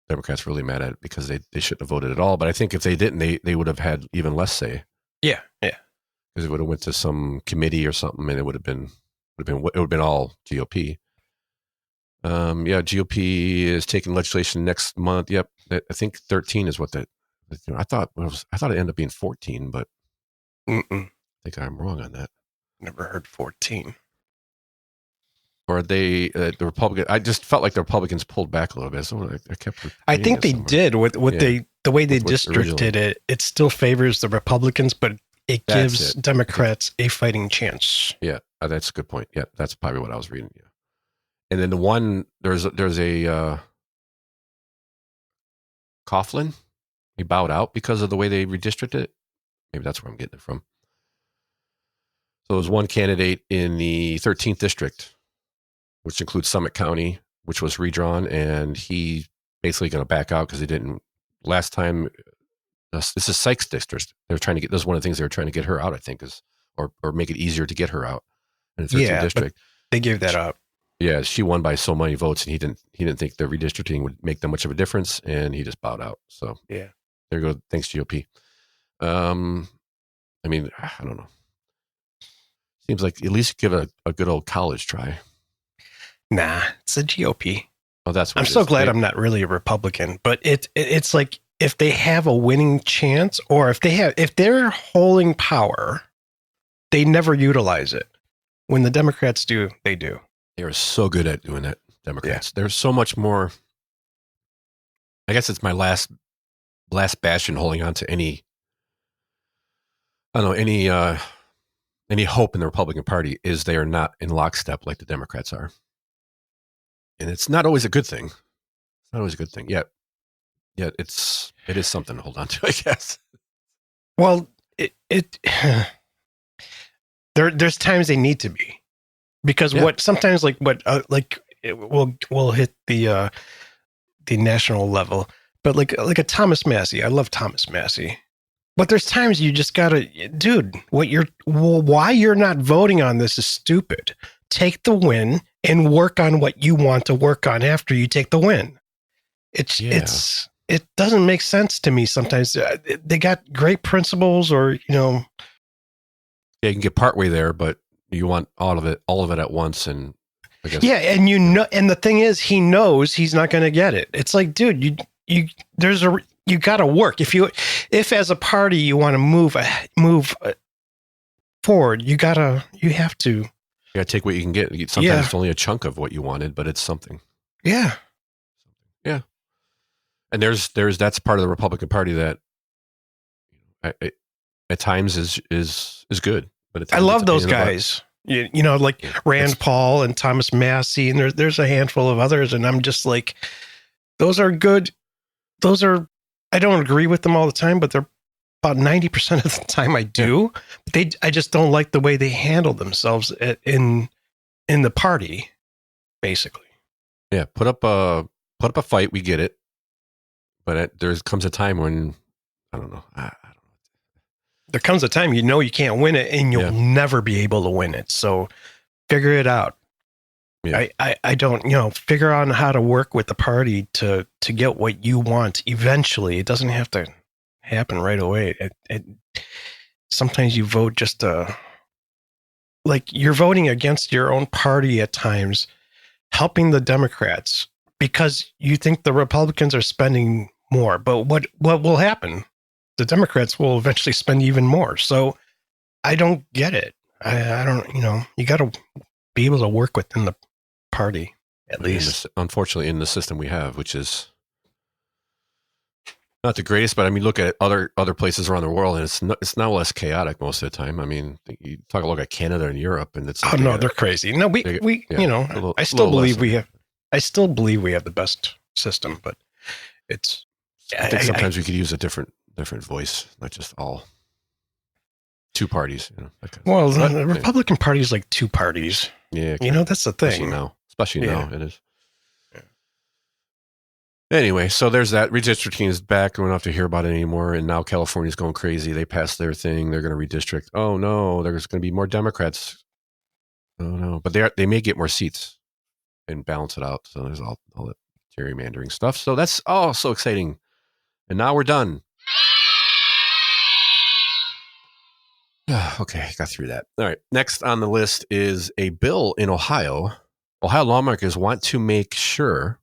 Democrats were really mad at it because they shouldn't have voted at all. But I think if they didn't, they would have had even less say. Yeah. Because it would have went to some committee or something, and it would have been all GOP. GOP is taking legislation next month. Yep, I think 13 is what that. I thought it ended up being 14, but I think I'm wrong on that. Never heard 14. Or the Republican. I just felt like the Republicans pulled back a little bit. So I kept. I think they did with the way they districted it. It still favors the Republicans, but it gives Democrats a fighting chance. Yeah, that's a good point. Yeah, that's probably what I was reading. Yeah, and then the one there's a Coughlin. He bowed out because of the way they redistricted it. Maybe that's where I'm getting it from. So there was one candidate in the 13th district, which includes Summit County, which was redrawn, and he basically going to back out because he didn't last time. This is Sykes district. They're trying to get. This is one of the things they were trying to get her out. I think or make it easier to get her out in the 13th district. They gave that up. Yeah, she won by so many votes, and he didn't think the redistricting would make that much of a difference, and he just bowed out. So yeah, there you go. Thanks, GOP. I mean, I don't know. Seems like at least give a good old college try. Nah, it's a GOP. Oh, that's what I'm so glad I'm not really a Republican, but it's like if they have a winning chance, or if they're holding power, they never utilize it. When the Democrats do, they do. They are so good at doing that, Democrats. Yeah. There's so much more. I guess it's my last bastion holding on to any hope in the Republican Party is they are not in lockstep like the Democrats are. And it's not always a good thing. It's not always a good thing. Yet it is something to hold on to, I guess. Well, there's times they need to be, because we'll hit the national level, but like a Thomas Massey, I love Thomas Massey, but there's times you just gotta, dude, why you're not voting on this is stupid. Take the win and work on what you want to work on after you take the win. It doesn't make sense to me sometimes. They got great principles, or yeah, you can get partway there, but you want all of it at once, and I guess, yeah, and and the thing is, he knows he's not going to get it. It's like, dude, you got to work. If as a party you want to move forward, you have to. You got to take what you can get. Sometimes it's only a chunk of what you wanted, but it's something. Yeah. Yeah. And there's that's part of the Republican Party that at times is good, but at times I love those guys. Like Rand Paul and Thomas Massey, and there's a handful of others, and I'm just like, those are good. I don't agree with them all the time, but they're about 90% of the time I do. But I just don't like the way they handle themselves in the party, basically. Yeah, put up a fight. We get it, but there comes a time when I don't know. There comes a time you can't win it, and you'll never be able to win it. So figure it out. Yeah. I don't figure out how to work with the party to get what you want eventually. It doesn't have to happen right away. Sometimes you vote just like you're voting against your own party at times, helping the Democrats because you think the Republicans are spending more. But what will happen? The Democrats will eventually spend even more. So I don't get it. I don't, you got to be able to work within the party at least. Unfortunately, in the system we have, which is Not the greatest, but I mean, look at other places around the world, and it's now less chaotic most of the time. I mean, you look at Canada and Europe, and it's like they're crazy. No, I still believe we have the best system, but it's. I think sometimes we could use a different voice, not just all two parties. The Republican Party is like two parties. Yeah, that's the thing. Especially now, it is. Anyway, so there's that. Redistricting is back. We don't have to hear about it anymore. And now California's going crazy. They passed their thing. They're going to redistrict. Oh, no, there's going to be more Democrats. Oh, no. But they may get more seats and balance it out. So there's all that gerrymandering stuff. So that's all so exciting. And now we're done. Okay, got through that. All right. Next on the list is a bill in Ohio. Ohio lawmakers want to make sure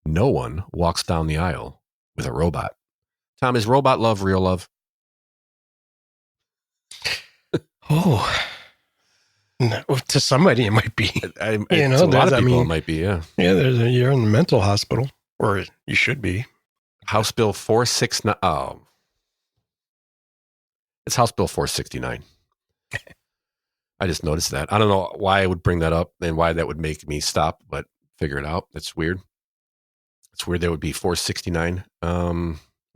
no one walks down the aisle with a robot. Tom, is robot love real love? Oh, no, to somebody it might be. To a lot of people it might be, yeah. Yeah, you're in the mental hospital, or you should be. House Bill 469. Oh. It's House Bill 469. I just noticed that. I don't know why I would bring that up and why that would make me stop, but figure it out. It's weird. It's weird there would be 469.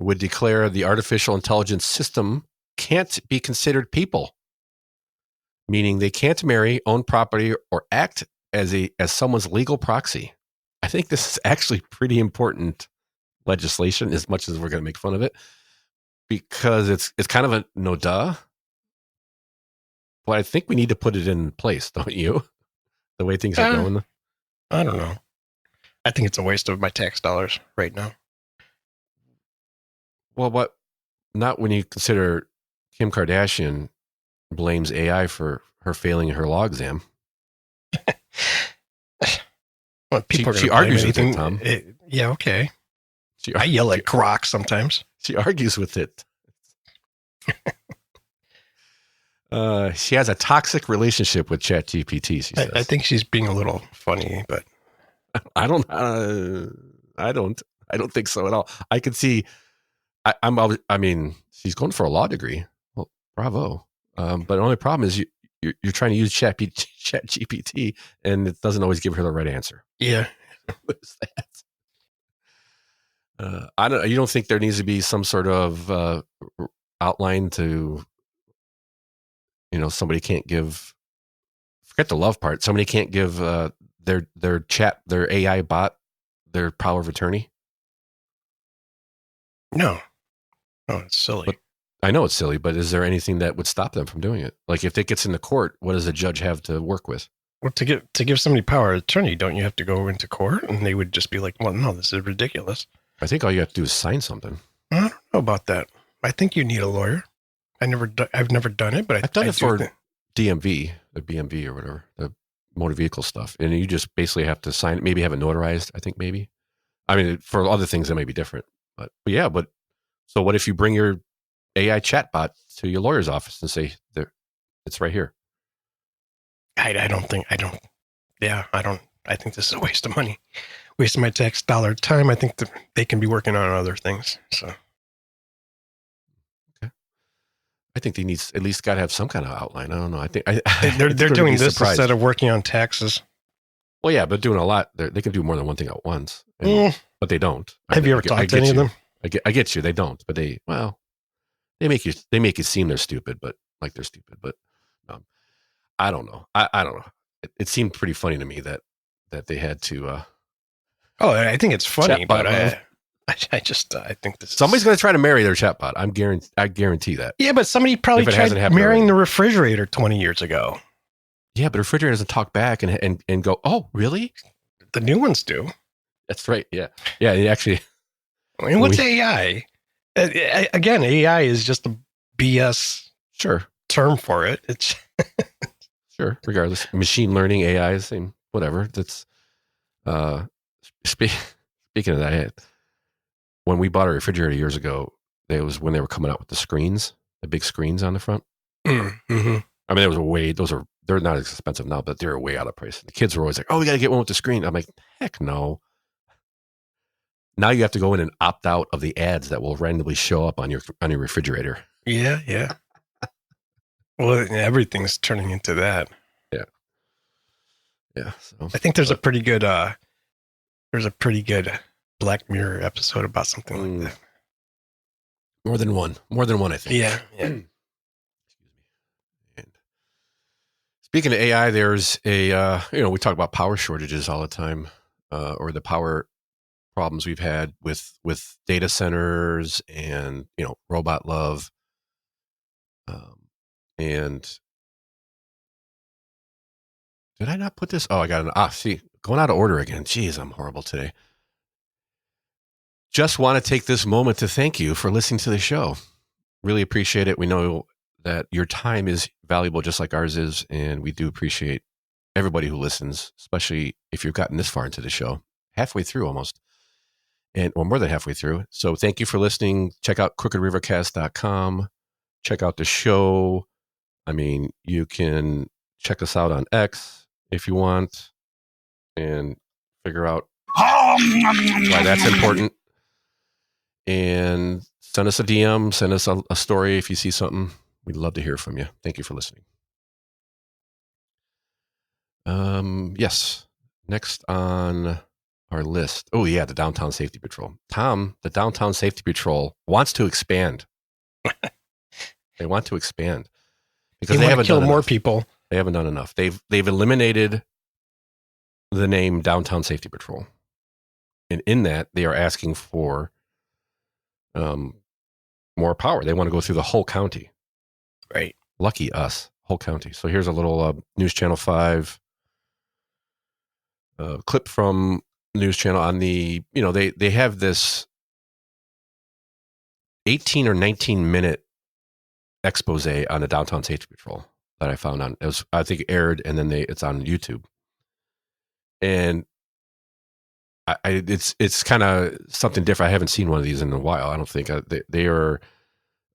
Would declare the artificial intelligence system can't be considered people, meaning they can't marry, own property, or act as someone's legal proxy. I think this is actually pretty important legislation, as much as we're going to make fun of it, because it's kind of a no duh. But I think we need to put it in place, don't you? The way things are going. I don't know. I think it's a waste of my tax dollars right now. Well, not when you consider Kim Kardashian blames AI for her failing her law exam. Well, she argues with it, Tom. Yeah, okay. I yell at Grok sometimes. She argues with it. She has a toxic relationship with ChatGPT, she says. I think she's being a little funny, but I don't think so at all. I could see. I mean, she's going for a law degree. Well, bravo. But the only problem is you're trying to use ChatGPT, and it doesn't always give her the right answer. Yeah. What is that? You don't think there needs to be some sort of outline to, somebody can't give. Forget the love part. Somebody can't give their AI bot their power of attorney. No, it's silly. But I know it's silly, but is there anything that would stop them from doing it? Like if it gets into court, what does the judge have to work with? Well, to give somebody power of attorney, don't you have to go into court? And they would just be like, well, no, this is ridiculous. I think all you have to do is sign something. I don't know about that. I think you need a lawyer. I've never done it, but I've done it for DMV, the BMV or whatever, the motor vehicle stuff. And you just basically have to sign it, maybe have it notarized, I think maybe. I mean, for other things, it may be different. But so what if you bring your AI chatbot to your lawyer's office and say, it's right here? I think this is a waste of money. Waste of my tax dollar time. I think that they can be working on other things. So. Okay. I think they need at least got to have some kind of outline. I don't know. I think they're doing this instead of working on taxes. Well, yeah, but doing a lot. They can do more than one thing at once, but they don't. Have you ever talked to any of them? I get you. They don't, but they make it seem they're stupid, but like they're stupid. But I don't know. I don't know. It seemed pretty funny to me that they had to. I think it's funny, but I think this. Somebody's going to try to marry their chatbot. I guarantee that. Yeah, but somebody probably tried marrying the refrigerator 20 years ago. Yeah, but the refrigerator doesn't talk back and go, oh, really? The new ones do. That's right. Yeah. Yeah. It actually. I mean, what's AI? Again, AI is just a BS term for it. It's sure. Regardless, machine learning, AI, same, whatever. That's speaking of that, when we bought a refrigerator years ago, it was when they were coming out with the screens, the big screens on the front. Mm-hmm. I mean, they're not as expensive now, but they're way out of price. The kids were always like, "Oh, we got to get one with the screen." I'm like, "Heck no." Now you have to go in and opt out of the ads that will randomly show up on your refrigerator. Yeah. Well, everything's turning into that. Yeah. So I think there's a pretty good Black Mirror episode about something like that. More than one, I think. Yeah. And speaking of AI, there's a we talk about power shortages all the time, or the power problems we've had with data centers and robot love, and did I not put this? Oh, I got going out of order again. Jeez, I'm horrible today. Just want to take this moment to thank you for listening to the show. Really appreciate it. We know that your time is valuable just like ours is, and we do appreciate everybody who listens, especially if you've gotten this far into the show, halfway through almost, or more than halfway through. So thank you for listening. Check out crookedrivercast.com. Check out the show. I mean, you can check us out on X if you want and figure out why that's important. And send us a DM, send us a story if you see something. We'd love to hear from you. Thank you for listening. Yes. Next on our list. Oh, yeah, the Downtown Safety Patrol. Tom, the Downtown Safety Patrol wants to expand. They want to expand because they haven't killed done more enough. People. They haven't done enough. They've eliminated the name Downtown Safety Patrol, and in that they are asking for more power. They want to go through the whole county. Right. Lucky us, whole county. So here's a little News Channel 5 clip from News Channel on the, they have this 18 or 19 minute expose on the Downtown Safety Patrol that I found on, I think it aired, and then it's on YouTube. And it's kind of something different. I haven't seen one of these in a while. I don't think they are.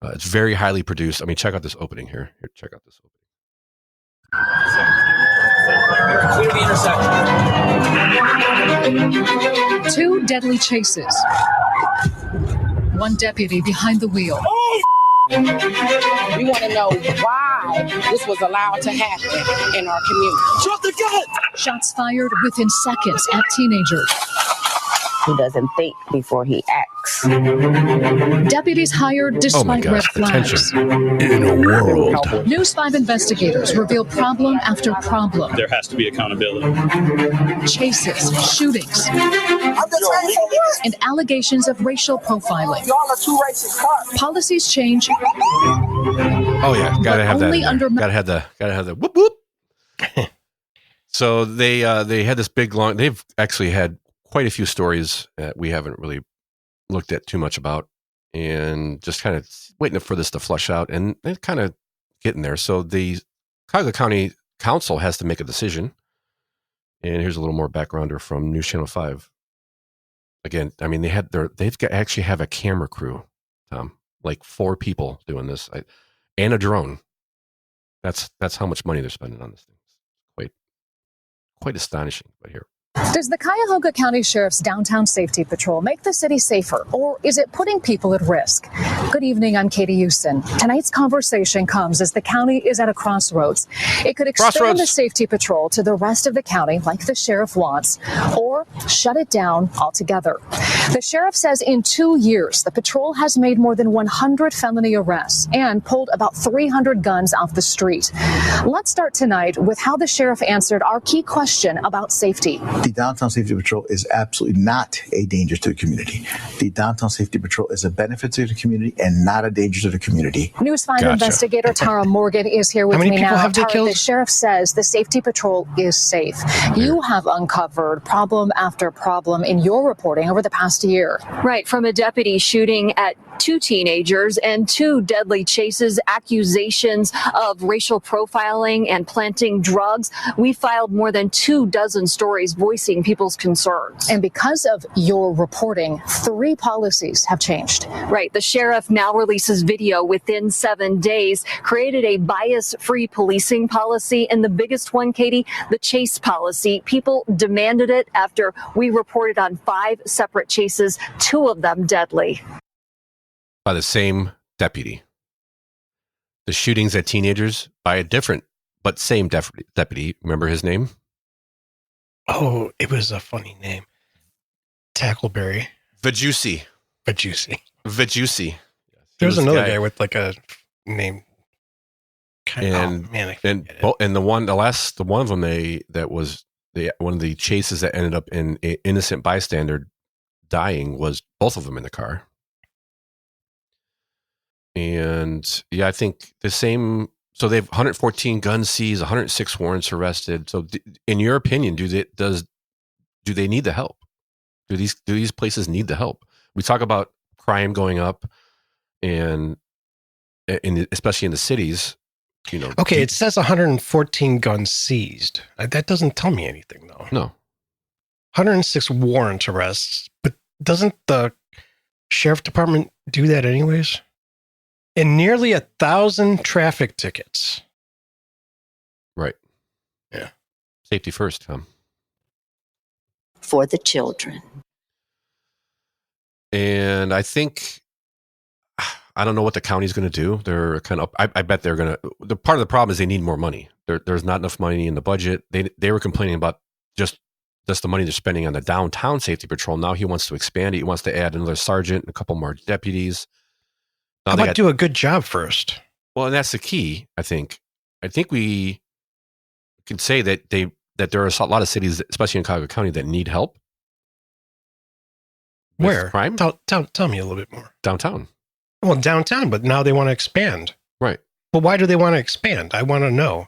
It's very highly produced. I mean, check out this opening here. Check out this opening. Two deadly chases. One deputy behind the wheel. We want to know why this was allowed to happen in our community. Drop the gun! Shots fired within seconds at teenagers. He doesn't think before he acts. Deputies hired despite red flags. In a world. News 5 investigators reveal problem after problem. There has to be accountability. Chases, shootings, and allegations of racial profiling. Y'all are two racist cops. Policies change. Oh yeah, gotta have that. Gotta have the whoop whoop. So they had this big long. They've actually had quite a few stories that we haven't really looked at too much about, and just kind of waiting for this to flush out, and they're kind of getting there. So the Cuyahoga County Council has to make a decision, and here's a little more backgrounder from News Channel 5. Again, I mean, actually have a camera crew, Tom, like 4 people doing this, and a drone. That's how much money they're spending on this thing. It's quite astonishing. But here. Does the Cuyahoga County Sheriff's Downtown Safety Patrol make the city safer, or is it putting people at risk? Good evening, I'm Katie Houston. Tonight's conversation comes as the county is at a crossroads. It could expand the safety patrol to the rest of the county like the sheriff wants, or shut it down altogether. The sheriff says in 2 years, the patrol has made more than 100 felony arrests and pulled about 300 guns off the street. Let's start tonight with how the sheriff answered our key question about safety. The Downtown Safety Patrol is absolutely not a danger to the community. The Downtown Safety Patrol is a benefit to the community and not a danger to the community. News 5 investigator Tara Morgan is here with me now. Tara, the sheriff says the safety patrol is safe. You have uncovered problem after problem in your reporting over the past year. Right, from a deputy shooting at 2 teenagers and 2 deadly chases, accusations of racial profiling and planting drugs. We filed more than 24 stories voicing people's concerns. And because of your reporting, 3 policies have changed. Right. The sheriff now releases video within 7 days, created a bias-free policing policy, and the biggest one, Katie, the chase policy. People demanded it after we reported on 5 separate chases, 2 of them deadly. By the same deputy. The shootings at teenagers by a different but same deputy. Remember his name? Oh, it was a funny name. Tackleberry. Vajusi. There's another guy with like a name. And the one of them one of the chases that ended up in an innocent bystander dying was both of them in the car. And yeah, I think the same. So they have 114 guns seized, 106 warrants arrested. So, in your opinion, do they need the help? Do these places need the help? We talk about crime going up, and especially in the cities. Okay, it says 114 guns seized. That doesn't tell me anything, though. No. 106 warrant arrests, but doesn't the sheriff department do that anyways? And nearly 1,000 traffic tickets. Right. Yeah. Safety first, Tom. For the children. And I think, I don't know what the county's going to do. They're kind of, I bet they're going to, the part of the problem is they need more money. There's not enough money in the budget. They were complaining about just the money they're spending on the downtown safety patrol. Now he wants to expand it. He wants to add another sergeant and a couple more deputies. How about do a good job first? Well, and that's the key, I think. I think we can say that there are a lot of cities, especially in Cuyahoga County, that need help. Where? Crime? Tell me a little bit more. Downtown. Well, downtown, but now they want to expand. Right. Well, why do they want to expand? I want to know.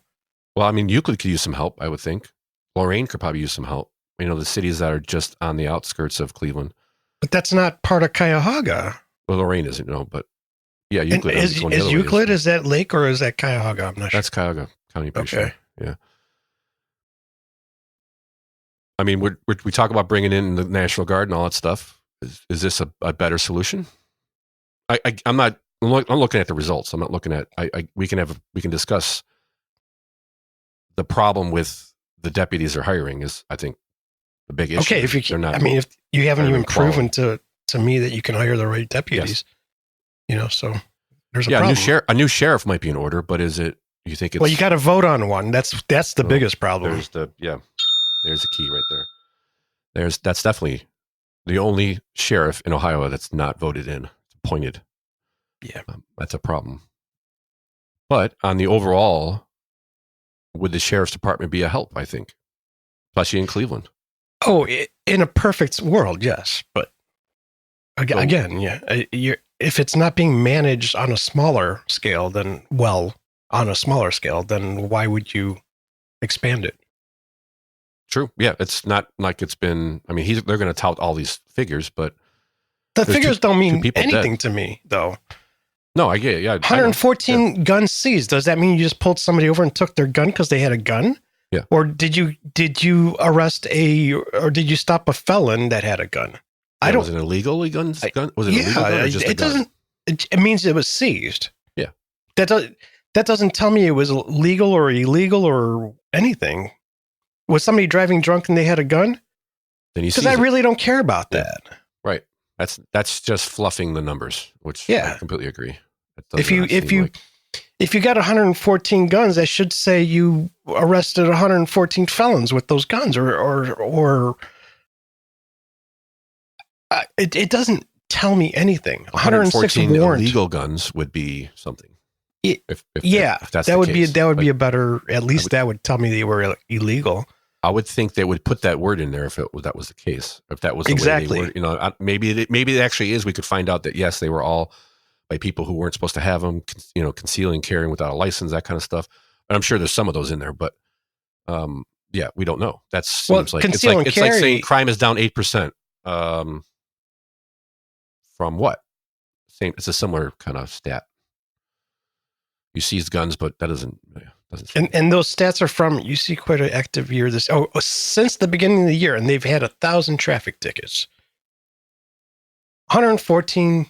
Well, I mean, Euclid could use some help, I would think. Lorain could probably use some help. The cities that are just on the outskirts of Cleveland. But that's not part of Cuyahoga. Well, Lorain isn't, but yeah, Euclid. Is Euclid, is that Lake or is that Cuyahoga? I'm not sure. That's Cuyahoga County, pretty sure. Yeah. I mean, we talk about bringing in the National Guard and all that stuff. Is this a better solution? I'm looking at the results. I'm not looking at. We can discuss the problem with the deputies they're hiring is, I think, the big issue. Okay, if you haven't even proven to me that you can hire the right deputies, so there's a problem. A new sheriff might be in order, but is it? You think it's? Well, you got to vote on one. That's the biggest problem. There's the key right there. That's definitely the only sheriff in Ohio that's not voted in, appointed. Yeah, that's a problem. But on the overall, would the sheriff's department be a help? I think, especially in Cleveland. Oh, in a perfect world, yes. But again, if it's not being managed on a smaller scale, then why would you expand it? True. Yeah, it's not like it's been. I mean, they're going to tout all these figures, but the figures don't mean anything to me, though. No, I get it. Yeah, 114 guns seized. Does that mean you just pulled somebody over and took their gun because they had a gun? Yeah. Or did you arrest or did you stop a felon that had a gun? Was it illegal gun? Was it illegal gun or just a gun? It means it was seized. Yeah. That doesn't tell me it was legal or illegal or anything. Was somebody driving drunk and they had a gun? Then you because I really don't care about that. Right. That's just fluffing the numbers, which I completely agree. If you got 114 guns, that should say you arrested 114 felons with those guns, or it doesn't tell me anything. 114 illegal guns would be something. If that's that would be a better. At least that would tell me they were illegal. I would think they would put that word in there if that was the case. If that was the exactly, way they were, maybe it actually is. We could find out that yes, they were all by people who weren't supposed to have them. Concealing, carrying without a license, that kind of stuff. And I'm sure there's some of those in there, but we don't know. That seems like it's like saying crime is down 8%. From what? Same. It's a similar kind of stat. You seize guns, but that doesn't. And those stats are from, you see quite an active year since the beginning of the year, and they've had 1,000 traffic tickets. 114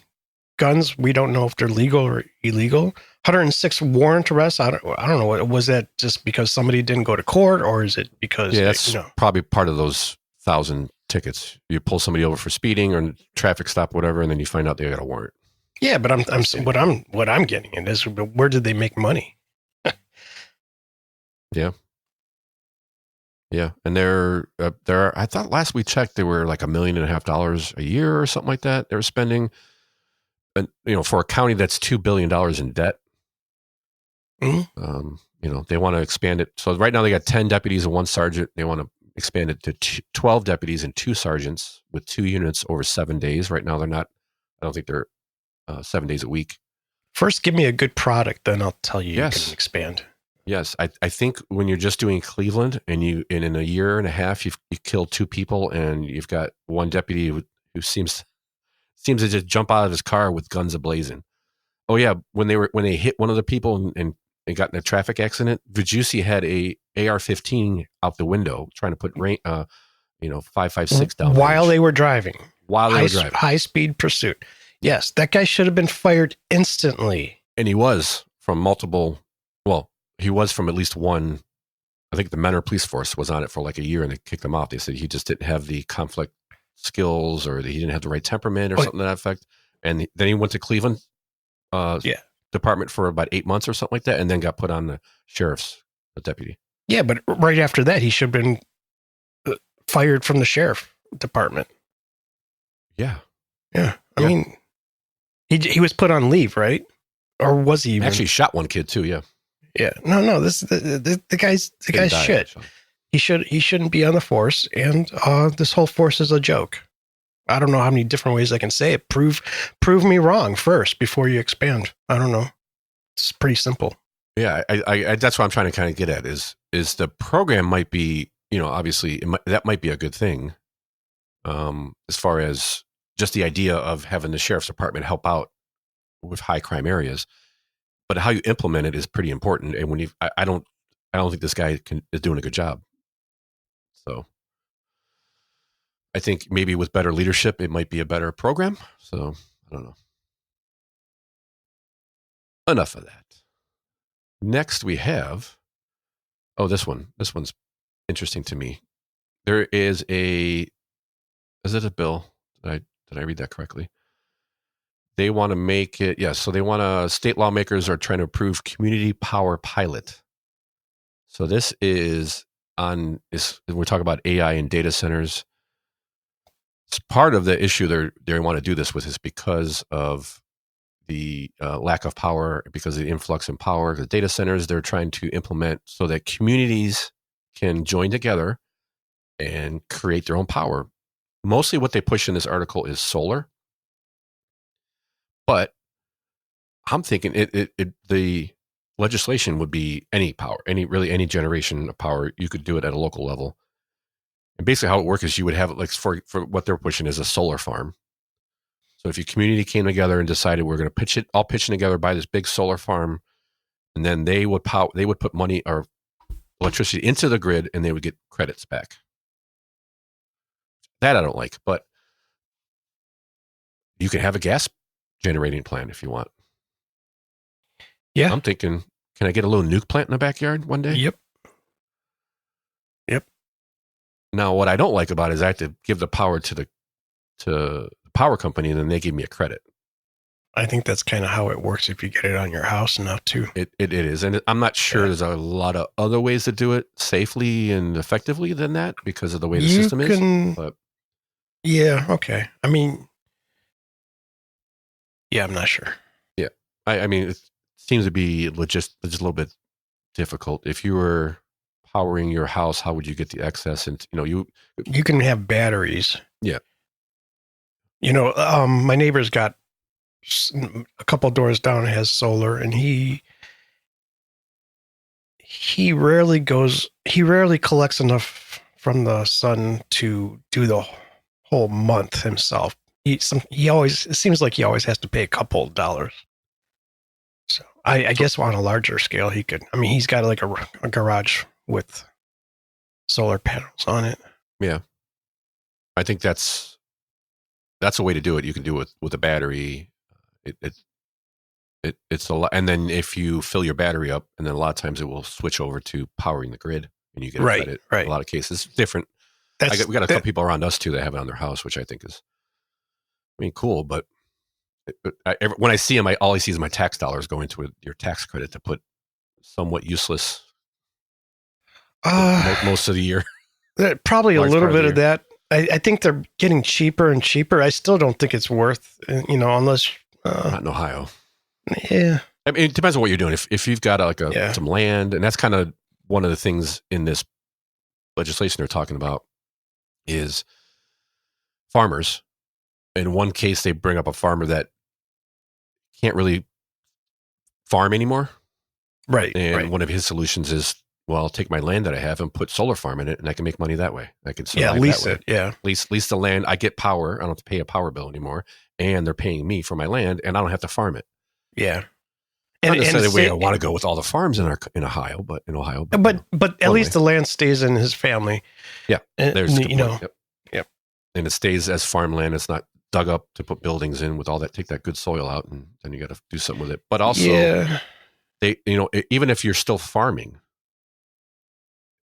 guns. We don't know if they're legal or illegal. 106 warrant arrests. I don't know. Was that just because somebody didn't go to court, or is it because that's probably part of those 1,000 tickets. You pull somebody over for speeding or traffic stop, whatever, and then you find out they got a warrant. Yeah, but what I'm getting at is, where did they make money? Yeah. Yeah. And they're I thought last we checked, they were like $1.5 million a year or something like that. They were spending, and for a county that's $2 billion in debt. Mm-hmm. They want to expand it. So right now they got 10 deputies and 1 sergeant. They want to expand it to 12 deputies and 2 sergeants with 2 units over 7 days. Right now I don't think they're 7 days a week. First, give me a good product, then I'll tell you you can expand. Yes, I think when you're just doing Cleveland and in a year and a half you killed 2 people and you've got 1 deputy who seems to just jump out of his car with guns ablazing. Oh yeah, when they hit one of the people and got in a traffic accident, Vajussi had a AR-15 out the window trying to put 5.56 down while they were driving. High speed pursuit. Yes, that guy should have been fired instantly. And he was from multiple. Well, he was from at least one. I think the Menor Police Force was on it for like a year, and they kicked him off. They said he just didn't have the conflict skills, or that he didn't have the right temperament, or something to that effect. And then he went to Cleveland department for about 8 months or something like that, and then got put on the sheriff's deputy. Yeah, but right after that, he should have been fired from the sheriff department. Yeah. I mean, he was put on leave, right? Or was he even? Actually shot 1 kid too? Yeah. Yeah. No. This the guy's shit. Actually. He shouldn't be on the force, and this whole force is a joke. I don't know how many different ways I can say it. Prove me wrong first before you expand. I don't know. It's pretty simple. Yeah, I that's what I'm trying to kind of get at is the program might be, obviously that might be a good thing, as far as just the idea of having the sheriff's department help out with high crime areas, but how you implement it is pretty important. And when I don't think this guy is doing a good job. So I think maybe with better leadership, it might be a better program. So I don't know. Enough of that. Next we have, this one's interesting to me. There is is it a bill? Did I read that correctly? They want to make it, yes. So they want to, state lawmakers are trying to approve community power pilot. So this is we're talking about AI and data centers. It's part of the issue they want to do this with is because of the lack of power, because of the influx in power. The data centers they're trying to implement so that communities can join together and create their own power. Mostly what they push in this article is solar. But I'm thinking the legislation would be any power, any generation of power. You could do it at a local level. And basically how it works is you would have, like, for what they're pushing is a solar farm. So if your community came together and decided we're going to all pitching together, buy this big solar farm, and then they would put money or electricity into the grid, and they would get credits back. That I don't like, but you can have a gas generating plant if you want. Yeah. I'm thinking, can I get a little nuke plant in the backyard one day? Yep. Now, what I don't like about it is I have to give the power to the power company, and then they give me a credit. I think that's kind of how it works if you get it on your house now too. It is. And I'm not sure there's a lot of other ways to do it safely and effectively than that because of the way the system is. But yeah, okay. I mean, yeah, I'm not sure. Yeah. I mean, it seems to be just a little bit difficult. If you were powering your house, how would you get the excess? And, you can have batteries. Yeah. My neighbor's got a couple doors down, has solar, and he rarely collects enough from the sun to do the whole month himself. it seems like he always has to pay a couple of dollars. So I guess on a larger scale, he could. I mean, he's got like a garage with solar panels on it. Yeah, I think that's a way to do it. You can do it with a battery. It's a lot, and then if you fill your battery up, and then a lot of times it will switch over to powering the grid, and you get a credit. Right. In a lot of cases, it's different. We got a couple people around us too that have it on their house, which I think is, cool. But when I see them, all I see is my tax dollars going to your tax credit to put somewhat useless most of the year. Probably a little bit of that. I think they're getting cheaper and cheaper. I still don't think it's worth, unless not in Ohio. Yeah, I mean, it depends on what you're doing. If you've got some land, and that's kind of one of the things in this legislation they're talking about is farmers. In one case, they bring up a farmer that can't really farm anymore. Right. And one of his solutions is, well, I'll take my land that I have and put solar farm in it, and I can make money that way. I can survive lease that way. it. Yeah, lease the land. I get power. I don't have to pay a power bill anymore, and they're paying me for my land, and I don't have to farm it. Yeah. Not necessarily the way I want to go with all the farms in Ohio, but but at least the land stays in his family. Yeah, there's Yep. And it stays as farmland. It's not dug up to put buildings in with all that. Take that good soil out, and then you got to do something with it. But also, they even if you're still farming,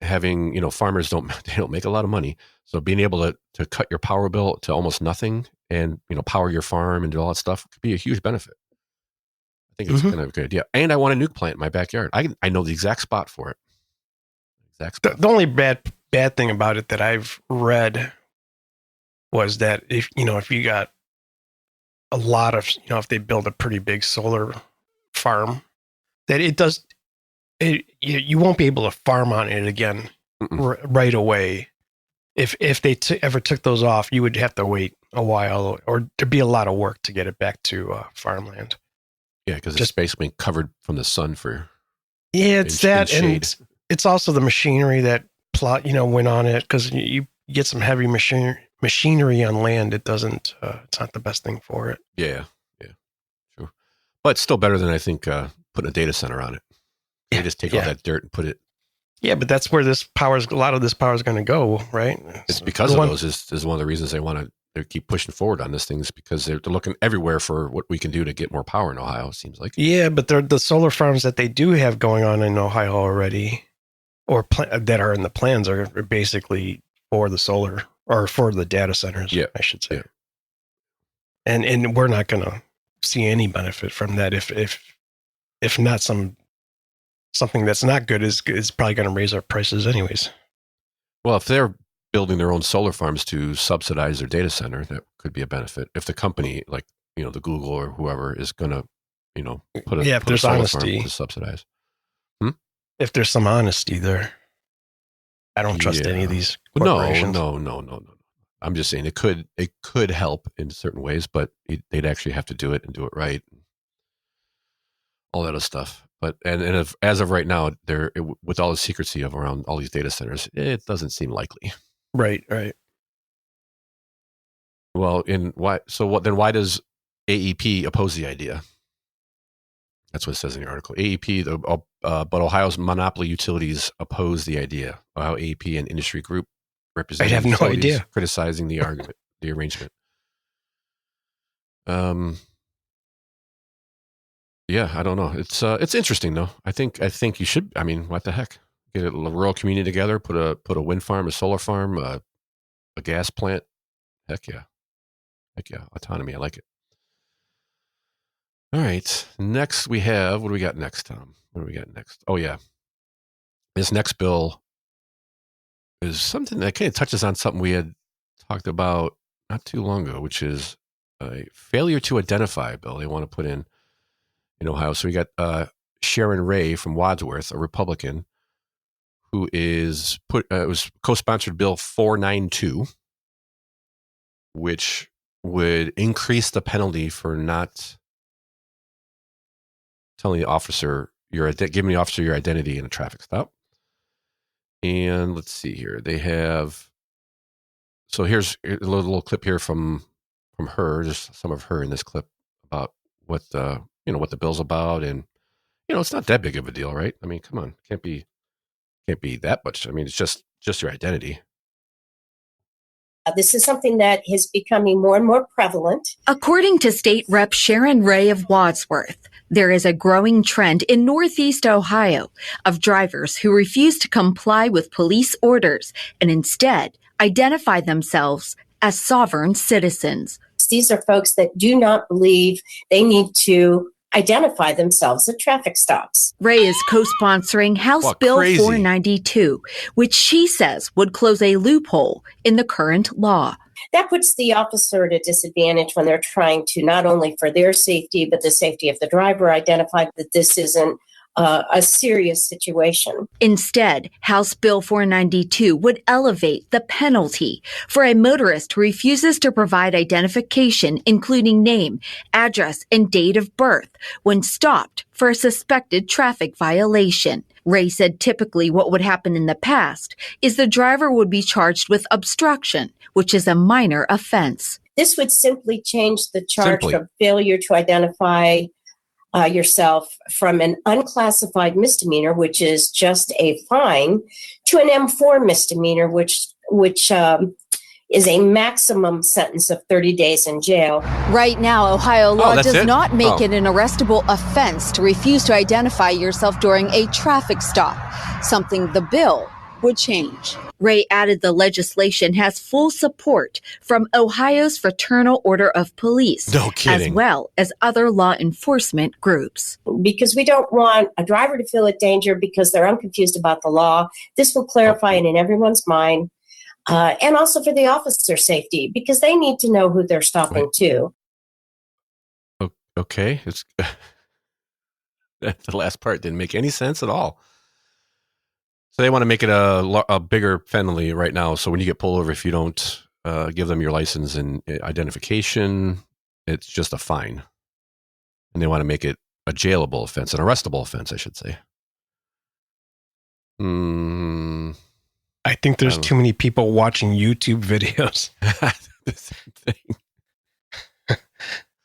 having farmers don't make a lot of money. So being able to cut your power bill to almost nothing and power your farm and do all that stuff could be a huge benefit. I think it's kind of a good idea. And I want a nuke plant in my backyard. I know the exact spot for it. The only bad thing about it that I've read was that if you got a lot of, if they build a pretty big solar farm, that you won't be able to farm on it again right away. If they ever took those off, you would have to wait a while, or there'd be a lot of work to get it back to farmland. Yeah, because it's basically covered from the sun for. Yeah, it's that, and it's also the machinery that went on it, because you get some heavy machinery on land. It doesn't. It's not the best thing for it. Yeah, sure, but it's still better than I think putting a data center on it. They just take all that dirt and put it. Yeah, but that's where a lot of this power is going to go, right? It's because of those is one of the reasons they keep pushing forward on this thing, is because they're looking everywhere for what we can do to get more power in Ohio, it seems like. Yeah, but the solar farms that they do have going on in Ohio already, or that are in the plans, are basically for the solar, or for the data centers, I should say. Yeah. And we're not going to see any benefit from that if not something that's not good is probably going to raise our prices anyways. Well, if they're building their own solar farms to subsidize their data center, that could be a benefit. If the company, like the Google or whoever, is going to put a solar honesty farm to subsidize. If there's some honesty there, I don't trust any of these corporations. No. I'm just saying it could help in certain ways, but they'd actually have to do it and do it right. All that other stuff. But as of right now, with all the secrecy around all these data centers, it doesn't seem likely. Right. Well, why does AEP oppose the idea? That's what it says in the article. AEP, but Ohio's monopoly utilities oppose the idea. Ohio AEP, an industry group representing I have no idea, criticizing the argument, the arrangement. Yeah, I don't know. It's interesting though. I think you should. I mean, what the heck? Get a rural community together, put a wind farm, a solar farm, a gas plant. Heck yeah. Autonomy. I like it. All right. Next we have, what do we got next, Tom? What do we got next? Oh yeah. This next bill is something that kind of touches on something we had talked about not too long ago, which is a failure to identify bill they want to put in Ohio. So we got Sharon Ray from Wadsworth, a Republican, who is it was co-sponsored Bill 492, which would increase the penalty for not telling the officer giving the officer your identity in a traffic stop. And let's see here. They have, so here's a little clip here from from her, just some of her in this clip about what the bill's about, and it's not that big of a deal, right? I mean, come on, can't be that much. I mean, it's just your identity. This is something that is becoming more and more prevalent. According to State Rep Sharon Ray of Wadsworth, there is a growing trend in Northeast Ohio of drivers who refuse to comply with police orders and instead identify themselves as sovereign citizens. These are folks that do not believe they need to identify themselves at traffic stops. Ray is co-sponsoring House Bill 492, which she says would close a loophole in the current law. That puts the officer at a disadvantage when they're trying to, not only for their safety, but the safety of the driver, identify that this isn't a serious situation. Instead, House Bill 492 would elevate the penalty for a motorist who refuses to provide identification, including name, address, and date of birth, when stopped for a suspected traffic violation. Ray said typically what would happen in the past is the driver would be charged with obstruction, which is a minor offense. This would simply change the charge from failure to identify yourself from an unclassified misdemeanor, which is just a fine, to an M4 misdemeanor, which is a maximum sentence of 30 days in jail. Right now, Ohio law does not make Oh. it an arrestable offense to refuse to identify yourself during a traffic stop, something the bill would change. Ray added the legislation has full support from Ohio's Fraternal Order of Police, No kidding. as well as other law enforcement groups. Because we don't want a driver to feel a danger because they're unconfused about the law. This will clarify it in everyone's mind. And also for the officer's safety, because they need to know who they're stopping to. Okay, it's the last part didn't make any sense at all. So they want to make it a bigger penalty right now. So when you get pulled over, if you don't give them your license and identification, it's just a fine. And they want to make it a jailable offense, an arrestable offense, I should say. I think there's too many people watching YouTube videos.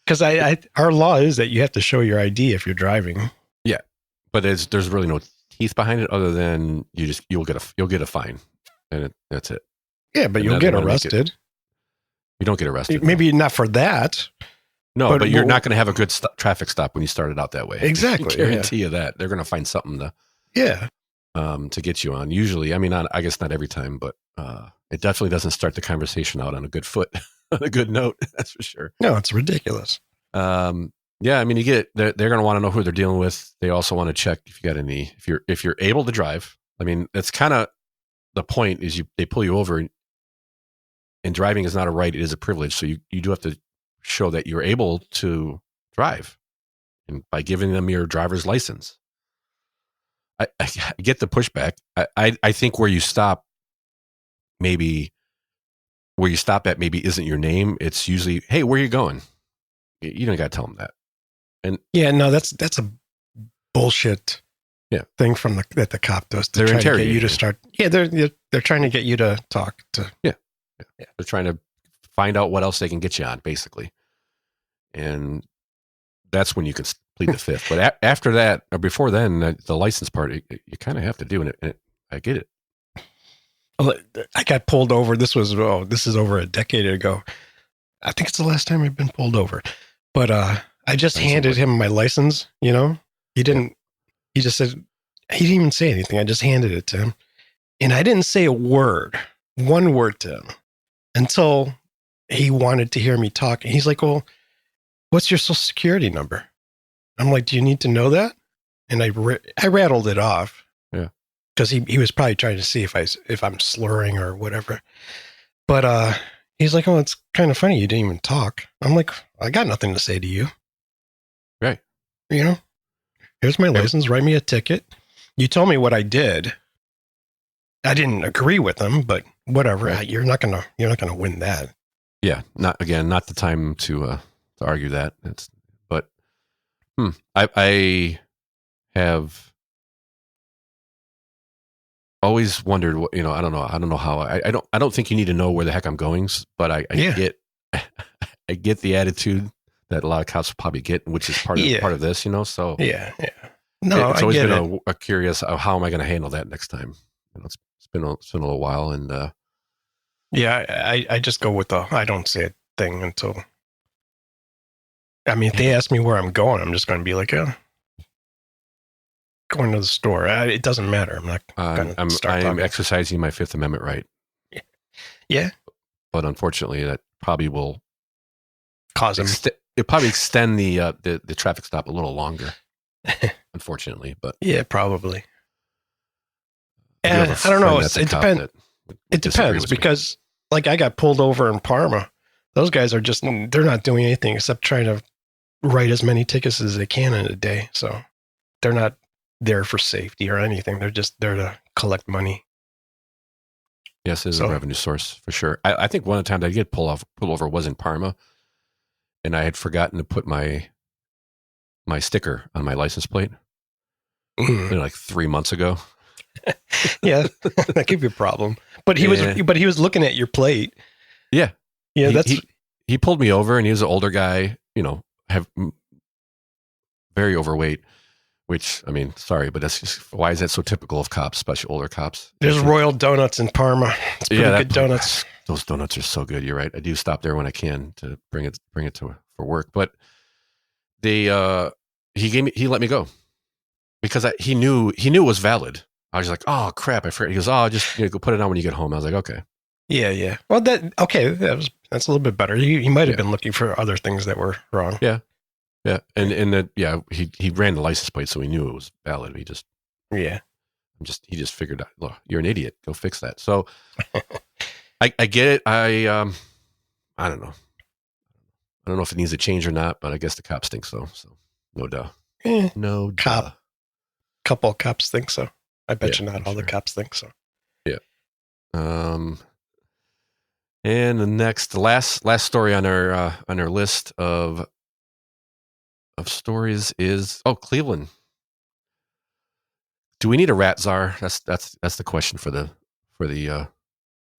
Because our law is that you have to show your ID if you're driving. Yeah, but there's really no teeth behind it other than you'll get a fine, and that's it. Yeah, but you'll get arrested. You don't get arrested. Maybe not for that. No, but you're not going to have a good traffic stop when you started out that way. Exactly. I guarantee you that. They're going to find something to get you on. Usually, I mean, I guess not every time, but it definitely doesn't start the conversation out on a good foot, on a good note. That's for sure. No, it's ridiculous. Yeah, I mean, they're going to want to know who they're dealing with. They also want to check if you got any, if you're able to drive. I mean, that's kind of the point is they pull you over, and driving is not a right; it is a privilege. So you do have to show that you're able to drive, and by giving them your driver's license. I get the pushback. I think where you stop at maybe isn't your name. It's usually, hey, where are you going? You don't got to tell them that. And yeah, no, that's a bullshit thing that the cop does to try to get you to start. Yeah, they're trying to get you to talk to. Yeah. They're trying to find out what else they can get you on, basically. And that's when you can plead the fifth. But after that, or before then, the license part, you kind of have to do it. I get it. I got pulled over. This is over a decade ago. I think it's the last time I've been pulled over. But I just handed him my license, He just said, he didn't even say anything. I just handed it to him. And I didn't say one word to him until he wanted to hear me talk. And he's like, well, what's your social security number? I'm like, do you need to know that? And I rattled it off. Yeah. Because he was probably trying to see if I'm slurring or whatever. But he's like, oh, it's kind of funny. You didn't even talk. I'm like, I got nothing to say to you. Right. Here's my license. Write me a ticket. You told me what I did. I didn't agree with them, but whatever. Right. You're not gonna win that. Yeah. Not the time to argue that. I have always wondered, I don't know how I don't think you need to know where the heck I'm going, but I get get the attitude that a lot of cops probably get, which is part of this, So yeah. No, it's I always get been a curious how am I going to handle that next time? It's been a little while, and I just go with I don't say a thing until. I mean, if they ask me where I'm going, I'm just going to be like, going to the store. It doesn't matter. I'm not going to start talking. I'm exercising my Fifth Amendment right. Yeah. But unfortunately, that probably will cause them. It'll probably extend the traffic stop a little longer. Unfortunately, but yeah, probably. I don't know. It depends. It depends because, like, I got pulled over in Parma. Those guys are they're not doing anything except trying to write as many tickets as they can in a day. So they're not there for safety or anything. They're just there to collect money. Yes, it is a revenue source for sure. I think one of the times I did pull over was in Parma, and I had forgotten to put my sticker on my license plate. Like 3 months ago. Yeah, that could be a problem. But he was looking at your plate. Yeah. Yeah, he pulled me over, and he was an older guy, very overweight, which, I mean, sorry, but that's just, why is that so typical of cops, especially older cops? There's Royal Donuts in Parma. It's pretty good donuts. Those donuts are so good. You're right. I do stop there when I can to bring it for work. But he let me go because he knew it was valid. I was like, oh crap, I forgot. He goes, oh, just go put it on when you get home. I was like, okay. Yeah. Well, that's a little bit better. He might have been looking for other things that were wrong. Yeah. He ran the license plate, so he knew it was valid. He just figured out, look, you're an idiot. Go fix that. So I get it. I don't know. I don't know if it needs a change or not, but I guess the cops think so. So no doubt. No doubt. Couple of cops think so. I bet you not all the cops think so. Yeah. And the last story on our list of stories is Cleveland. Do we need a rat czar? That's the question for the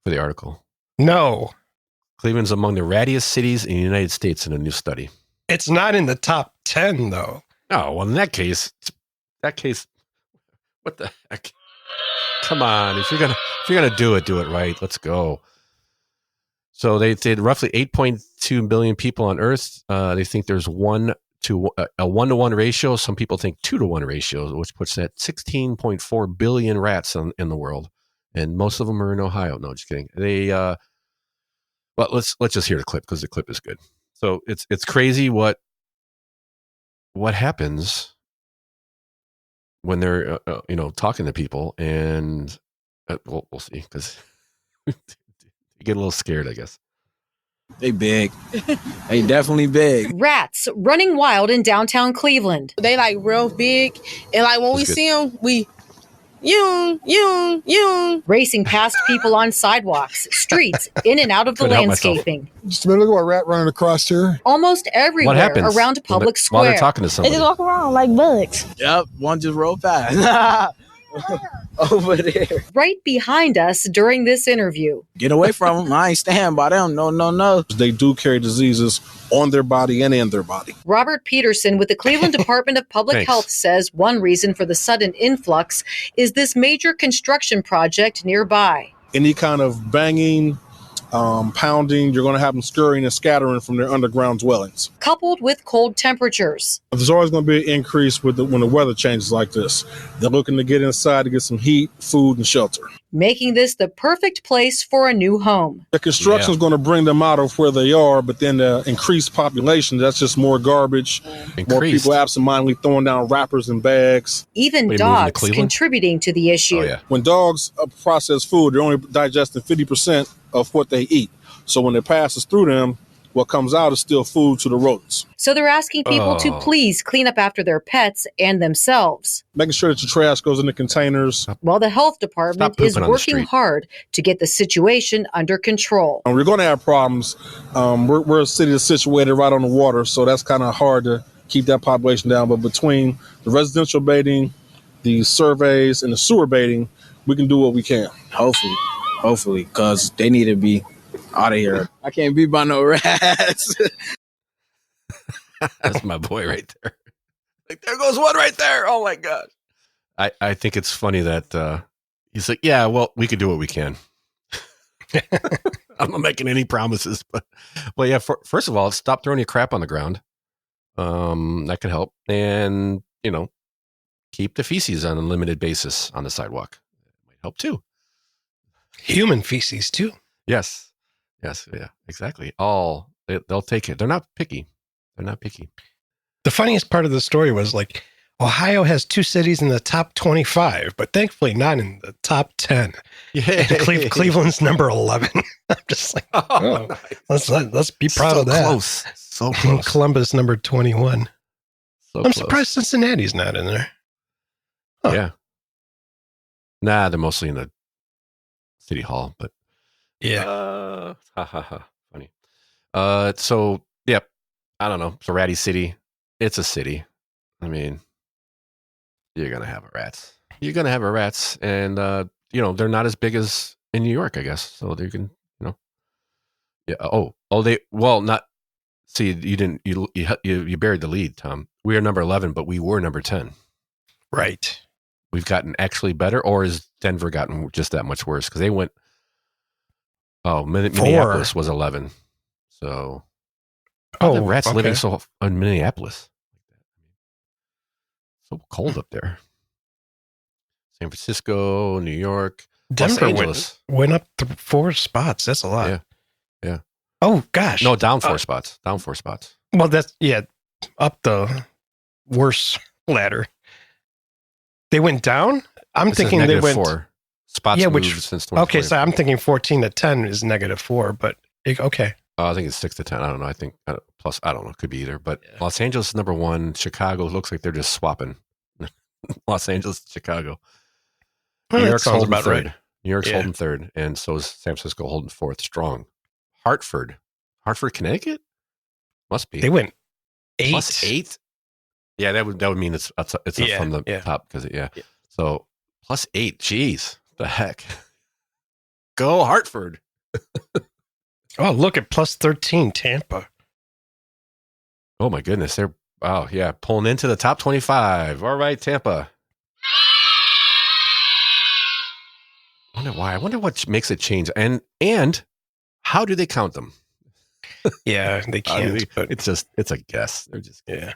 article. No. Cleveland's among the rattiest cities in the United States in a new study. It's not in the top 10 though. Oh, well, in that case, what the heck? Come on, if you're gonna do it right. Let's go. So they did roughly 8.2 billion people on Earth. They think there's a 1-to-1 ratio. Some people think 2-to-1 ratio, which puts that 16.4 billion rats in the world, and most of them are in Ohio. No, just kidding. They well, let's just hear the clip because the clip is good. So it's crazy what happens when they're talking to people, and we'll see because you get a little scared, I guess. They big. They definitely big. Rats running wild in downtown Cleveland. They like real big, and like when we see them, we racing past people on sidewalks, streets, in and out of the landscaping. Just a minute ago, a rat running across here. Almost everywhere around public square. While they're talking to somebody. They just walk around like bugs. Yep, one just rolled past. Over there. Right behind us during this interview. Get away from them. I ain't stand by them. No. They do carry diseases on their body and in their body. Robert Peterson with the Cleveland Department of Public Health says one reason for the sudden influx is this major construction project nearby. Any kind of banging, pounding, you're going to have them scurrying and scattering from their underground dwellings. Coupled with cold temperatures. There's always going to be an increase when the weather changes like this. They're looking to get inside to get some heat, food, and shelter. Making this the perfect place for a new home. The construction is going to bring them out of where they are, but then the increased population, that's just more garbage, more people absentmindedly throwing down wrappers and bags. Even dogs contributing to the issue. When dogs process food, they're only digesting 50% of what they eat. So when it passes through them, what comes out is still food to the rodents. So they're asking people to please clean up after their pets and themselves. Making sure that your trash goes in the containers. While the health department is working hard to get the situation under control. We're going to have problems. We're a city that's situated right on the water, so that's kind of hard to keep that population down. But between the residential baiting, the surveys, and the sewer baiting, we can do what we can. Hopefully, because they need to be out of here. I can't be by no rats. That's my boy right there. Like, there goes one right there. Oh my God. I think it's funny that he's like, yeah, well, we could do what we can. I'm not making any promises, but yeah, first of all, stop throwing your crap on the ground. That could help. And, keep the feces on a limited basis on the sidewalk. It might help too. Human feces too. Yes. Yeah, exactly. They'll take it. They're not picky. The funniest part of the story was like, Ohio has 2 cities in the top 25, but thankfully not in the top 10. Yeah. Cleveland's number 11. I'm just like, nice. let's be proud of that. So close. Columbus number 21. So I'm surprised Cincinnati's not in there. Huh. Yeah. Nah, they're mostly in the city hall, but yeah. Funny. So yeah, I don't know. It's a ratty city. It's a city. I mean, you're gonna have a rats, and they're not as big as in New York, I guess. So they can, yeah. Not. See, you didn't. You buried the lead, Tom. We are number 11, but we were number 10. Right. We've gotten actually better, or has Denver gotten just that much worse? Because they went. Oh, Minneapolis was 11. So. The rats living so in Minneapolis. So cold up there. San Francisco, New York, Denver went up 4 spots. That's a lot. Yeah. Oh gosh. No, down 4 spots. Well, that's up the worst ladder. They went down. I'm thinking they went 4 spots. Yeah, which since 2020. Okay, so I'm thinking 14 to 10 is -4, but okay. I think it's 6 to 10. I don't know. I think plus I don't know. It could be either. But Los Angeles is number 1. Chicago looks like they're just swapping. Los Angeles, Chicago. Well, New York's holding about 3rd. Right. New York's holding 3rd, and so is San Francisco holding 4th. Strong. Hartford, Connecticut, must be. They went 8. Plus 8. Yeah, that would mean it's up from the top because So plus 8. Jeez, the heck. Go Hartford. Oh, look at plus 13, Tampa. Oh my goodness, they're pulling into the top 25. All right, Tampa. I wonder why. I wonder what makes it change, and how do they count them? Yeah, they can't. But it's a guess. They're just they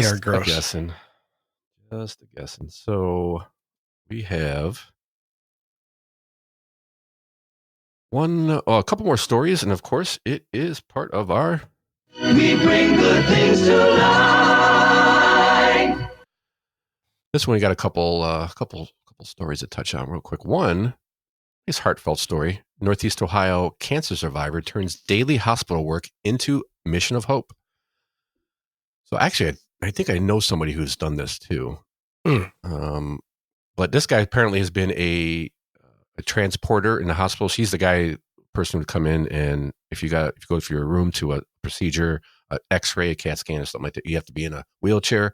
are gross. Just a guessing. So we have a couple more stories, and of course, it is part of our. We bring good things to life. This one we got a couple stories to touch on real quick. One is heartfelt story. Northeast Ohio cancer survivor turns daily hospital work into mission of hope. So actually, I think I know somebody who's done this too. But this guy apparently has been a transporter in the hospital. She's the person who'd come in, and if you go to your room to a procedure, an X-ray, a CAT scan, or something like that, you have to be in a wheelchair.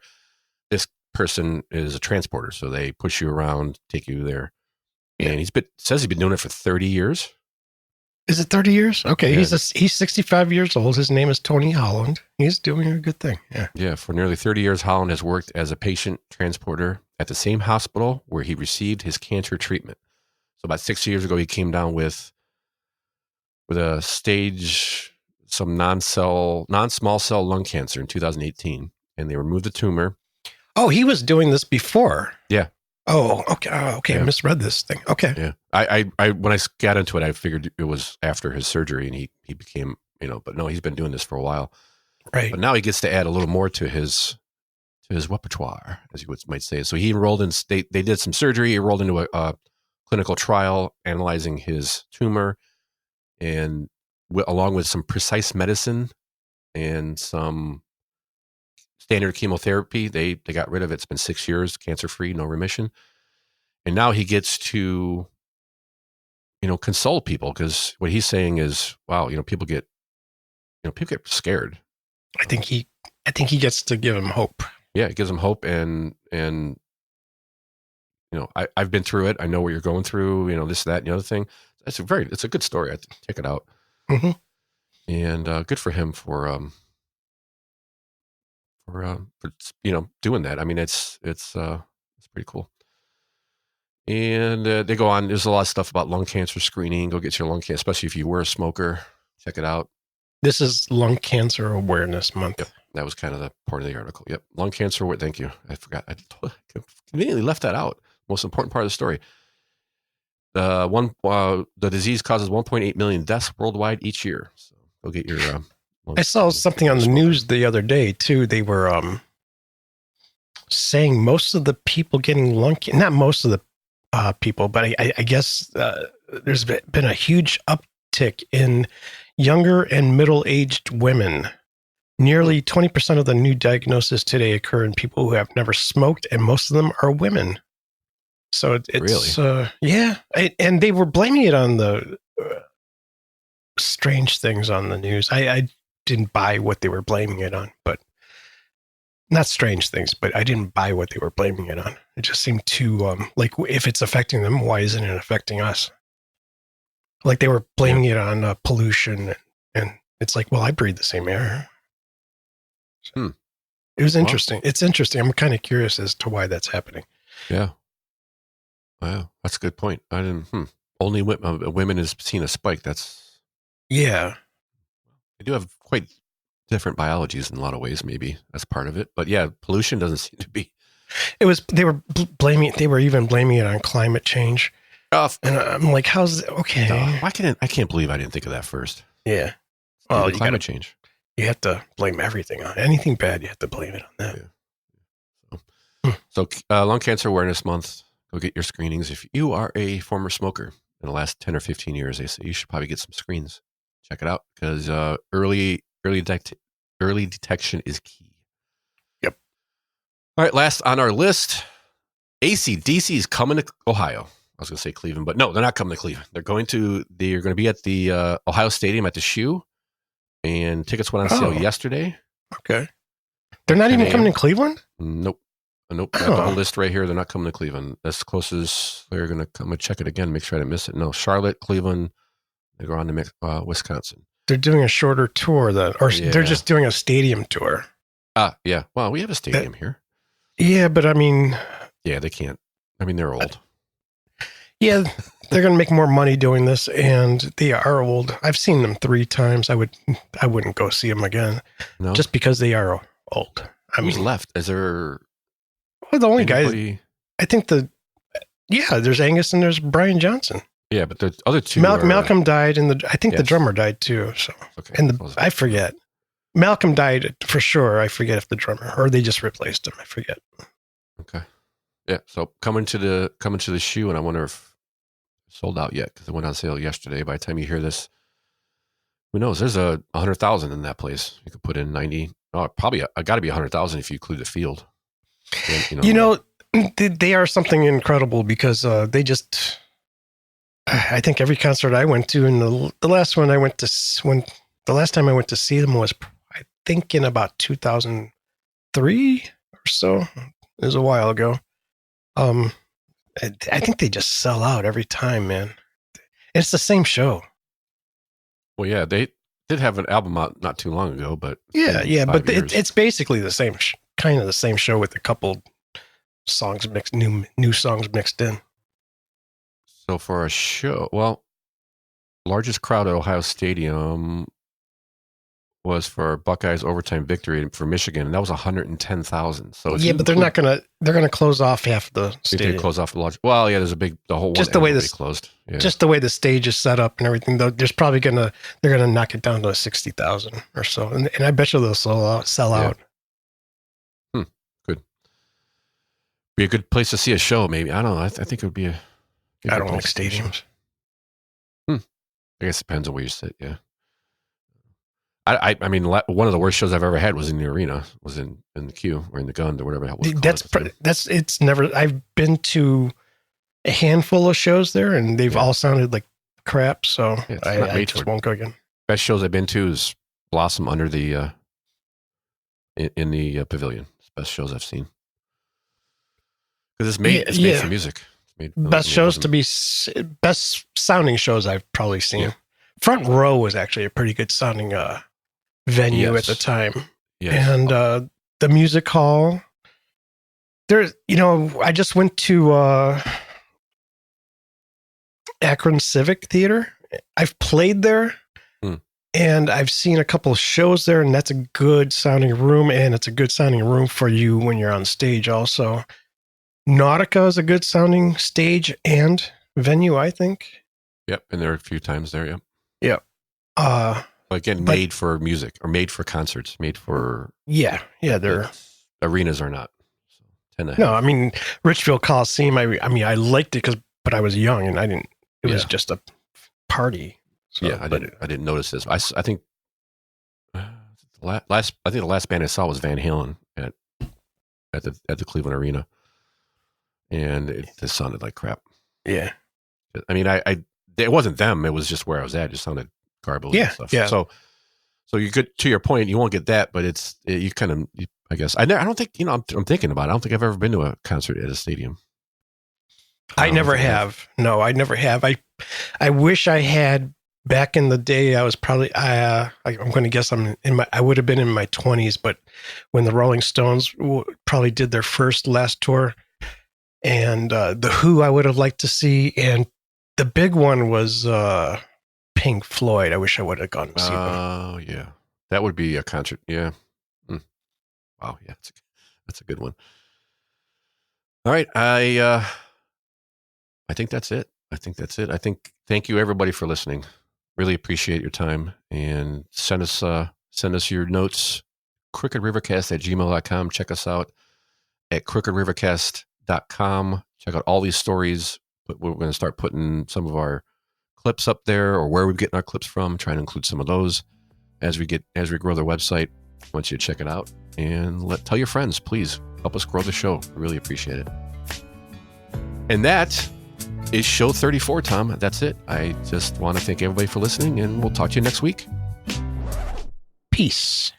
This person is a transporter, so they push you around, take you there. And says he's been doing it for 30 years. Is it 30 years? Okay, Yeah. he's 65 years old. His name is Tony Holland. He's doing a good thing. Yeah. Yeah, for nearly 30 years, Holland has worked as a patient transporter at the same hospital where he received his cancer treatment. So about 6 years ago, he came down with a stage, some non-small cell lung cancer in 2018, and they removed the tumor. Oh, he was doing this before. Yeah. Oh, okay. Yeah. I misread this thing. Okay. Yeah. I when I got into it, I figured it was after his surgery, and he became, but no, he's been doing this for a while. Right. But now he gets to add a little more to his repertoire, as you might say. So he enrolled in they did some surgery. He enrolled into a clinical trial analyzing his tumor, and along with some precise medicine and some standard chemotherapy, they got rid of it. It's been 6 years, cancer-free, no remission. And now he gets to, console people, because what he's saying is, wow, people get scared. I think he gets to give him hope. Yeah, it gives them hope, and I've been through it. I know what you're going through, this, that, and the other thing. it's a good story. I check it out. Mm-hmm. And good for him for doing that. I mean, it's pretty cool. And they go on. There's a lot of stuff about lung cancer screening. Go get your lung cancer, especially if you were a smoker. Check it out. This is Lung Cancer Awareness Month. Yep, that was kind of the part of the article. Yep, lung cancer. Thank you. I forgot. I conveniently left that out. Most important part of the story. The disease causes 1.8 million deaths worldwide each year. So go get your. I saw something on the news the other day too. They were saying most of the people getting not most of the people, but I guess there's been a huge uptick in younger and middle-aged women. Nearly 20% of the new diagnoses today occur in people who have never smoked, and most of them are women. So it's really? Yeah. And they were blaming it on the strange things on the news. I didn't buy what they were blaming it on, but not strange things, but I didn't buy what they were blaming it on. It just seemed too, like, if it's affecting them, why isn't it affecting us? Like they were blaming it on pollution, and it's like, well, I breathe the same air. It was interesting. Well, it's interesting. I'm kind of curious as to why that's happening. Yeah. Wow, that's a good point. I didn't. Only women has seen a spike. Yeah. They do have quite different biologies in a lot of ways. Maybe that's part of it. But yeah, pollution doesn't seem to be. They were even blaming it on climate change. And I'm like, how's okay? I can't believe I didn't think of that first. Yeah. Well, climate change. You have to blame everything on anything bad. You have to blame it on that. Yeah. So Lung Cancer Awareness Month. Go get your screenings. If you are a former smoker in the last 10 or 15 years, they say you should probably get some screens. Check it out because early detection is key. Yep. All right, last on our list, AC/DC is coming to Ohio. I was going to say Cleveland, but no, they're not coming to Cleveland. They're going to be at the Ohio Stadium at the Shoe, and tickets went on sale yesterday. Okay. They're not even coming to Cleveland? Nope. Nope. Got the whole list right here. They're not coming to Cleveland. As close as they're going to come. I'm going to check it again, make sure I didn't miss it. No, Charlotte, Cleveland. They go on to Wisconsin. They're doing a shorter tour then, or they're just doing a stadium tour. Yeah. Well, we have a stadium here. Yeah, but I mean. Yeah, they can't. I mean, they're old. Yeah, they're going to make more money doing this, and they are old. I've seen them 3 times. I wouldn't go see them again, just because they are old. Who's left? Is there? Well, the only guy. I think there's Angus and there's Brian Johnson. Yeah, but the other two. Malcolm died, and I think the drummer died too. So, okay. I forget. Malcolm died for sure. I forget if the drummer or they just replaced him. I forget. Okay. Yeah. So coming to the Shoe, and I wonder if sold out yet because it went on sale yesterday. By the time you hear this, who knows? There's 100,000 in that place. You could put in 90. Oh, probably got to be 100,000 if you include the field. And, they are something incredible because they just. I think every concert I went to, and the last time I went to see them was, I think, in about 2003 or so. It was a while ago. I think they just sell out every time, man. And it's the same show. Well, yeah, they did have an album out not too long ago, but but it's basically the same, kind of the same show with a couple songs mixed, new songs mixed in. So for a show, largest crowd at Ohio Stadium was for Buckeyes overtime victory for Michigan, and that was 110,000. So but they're gonna close off half the stadium. They close off the large. Well, yeah, there's the whole just the way closed. Yeah. Just the way the stage is set up and everything. Though they're gonna knock it down to 60,000 or so, and I bet you they'll sell out. Good. Be a good place to see a show. Maybe I don't know. I think it would be a. I don't like stadiums. I guess it depends on where you sit. Yeah. I mean, one of the worst shows I've ever had was in the arena. Was in the queue or in the Gund or whatever. It's never. I've been to a handful of shows there, and they've all sounded like crap. So I just won't go again. Best shows I've been to is Blossom under the in the pavilion. It's the best shows I've seen because it's made for music. Best sounding shows I've probably seen. Yeah. Front Row was actually a pretty good sounding venue at the time. Yes. And the music hall. There's, I just went to Akron Civic Theater. I've played there. And I've seen a couple of shows there, and that's a good sounding room, and it's a good sounding room for you when you're on stage also. Nautica is a good sounding stage and venue, I think. Yep, and there are a few times there, Yep. Again, made for music, or made for concerts, made for... Yeah, they're... Arenas are not. So no, I mean, Richfield Coliseum, I liked it, but I was young, and I didn't... It was just a party. So, I didn't notice this. I think the last band I saw was Van Halen at the Cleveland Arena, and it just sounded like crap. Yeah, I mean, it wasn't them. It was just where I was at. It just sounded garbage. Yeah, and stuff. yeah. So you could, to your point, you won't get that, but I guess I don't think I'm thinking about it. I don't think I've ever been to a concert at a stadium. I never have. No, I never have. I wish I had. Back in the day, I was probably, I'm going to guess I would have been in my 20s, but when the Rolling Stones probably did their last tour, and the Who I would have liked to see, and the big one was Pink Floyd. I wish I would have gone to see them. Oh, yeah. That would be a concert. Yeah. Wow. Yeah. That's a good one. All right. I think that's it. Thank you everybody for listening. Really appreciate your time, and send us your notes, crookedrivercast@gmail.com. Check us out at crookedrivercast.com. Check out all these stories. We're going to start putting some of our clips up there, or where we're getting our clips from, trying to include some of those as we grow the website. I want you to check it out, and tell your friends, please help us grow the show. We really appreciate it. And that is show 34, Tom. That's it. I just want to thank everybody for listening, and we'll talk to you next week. Peace.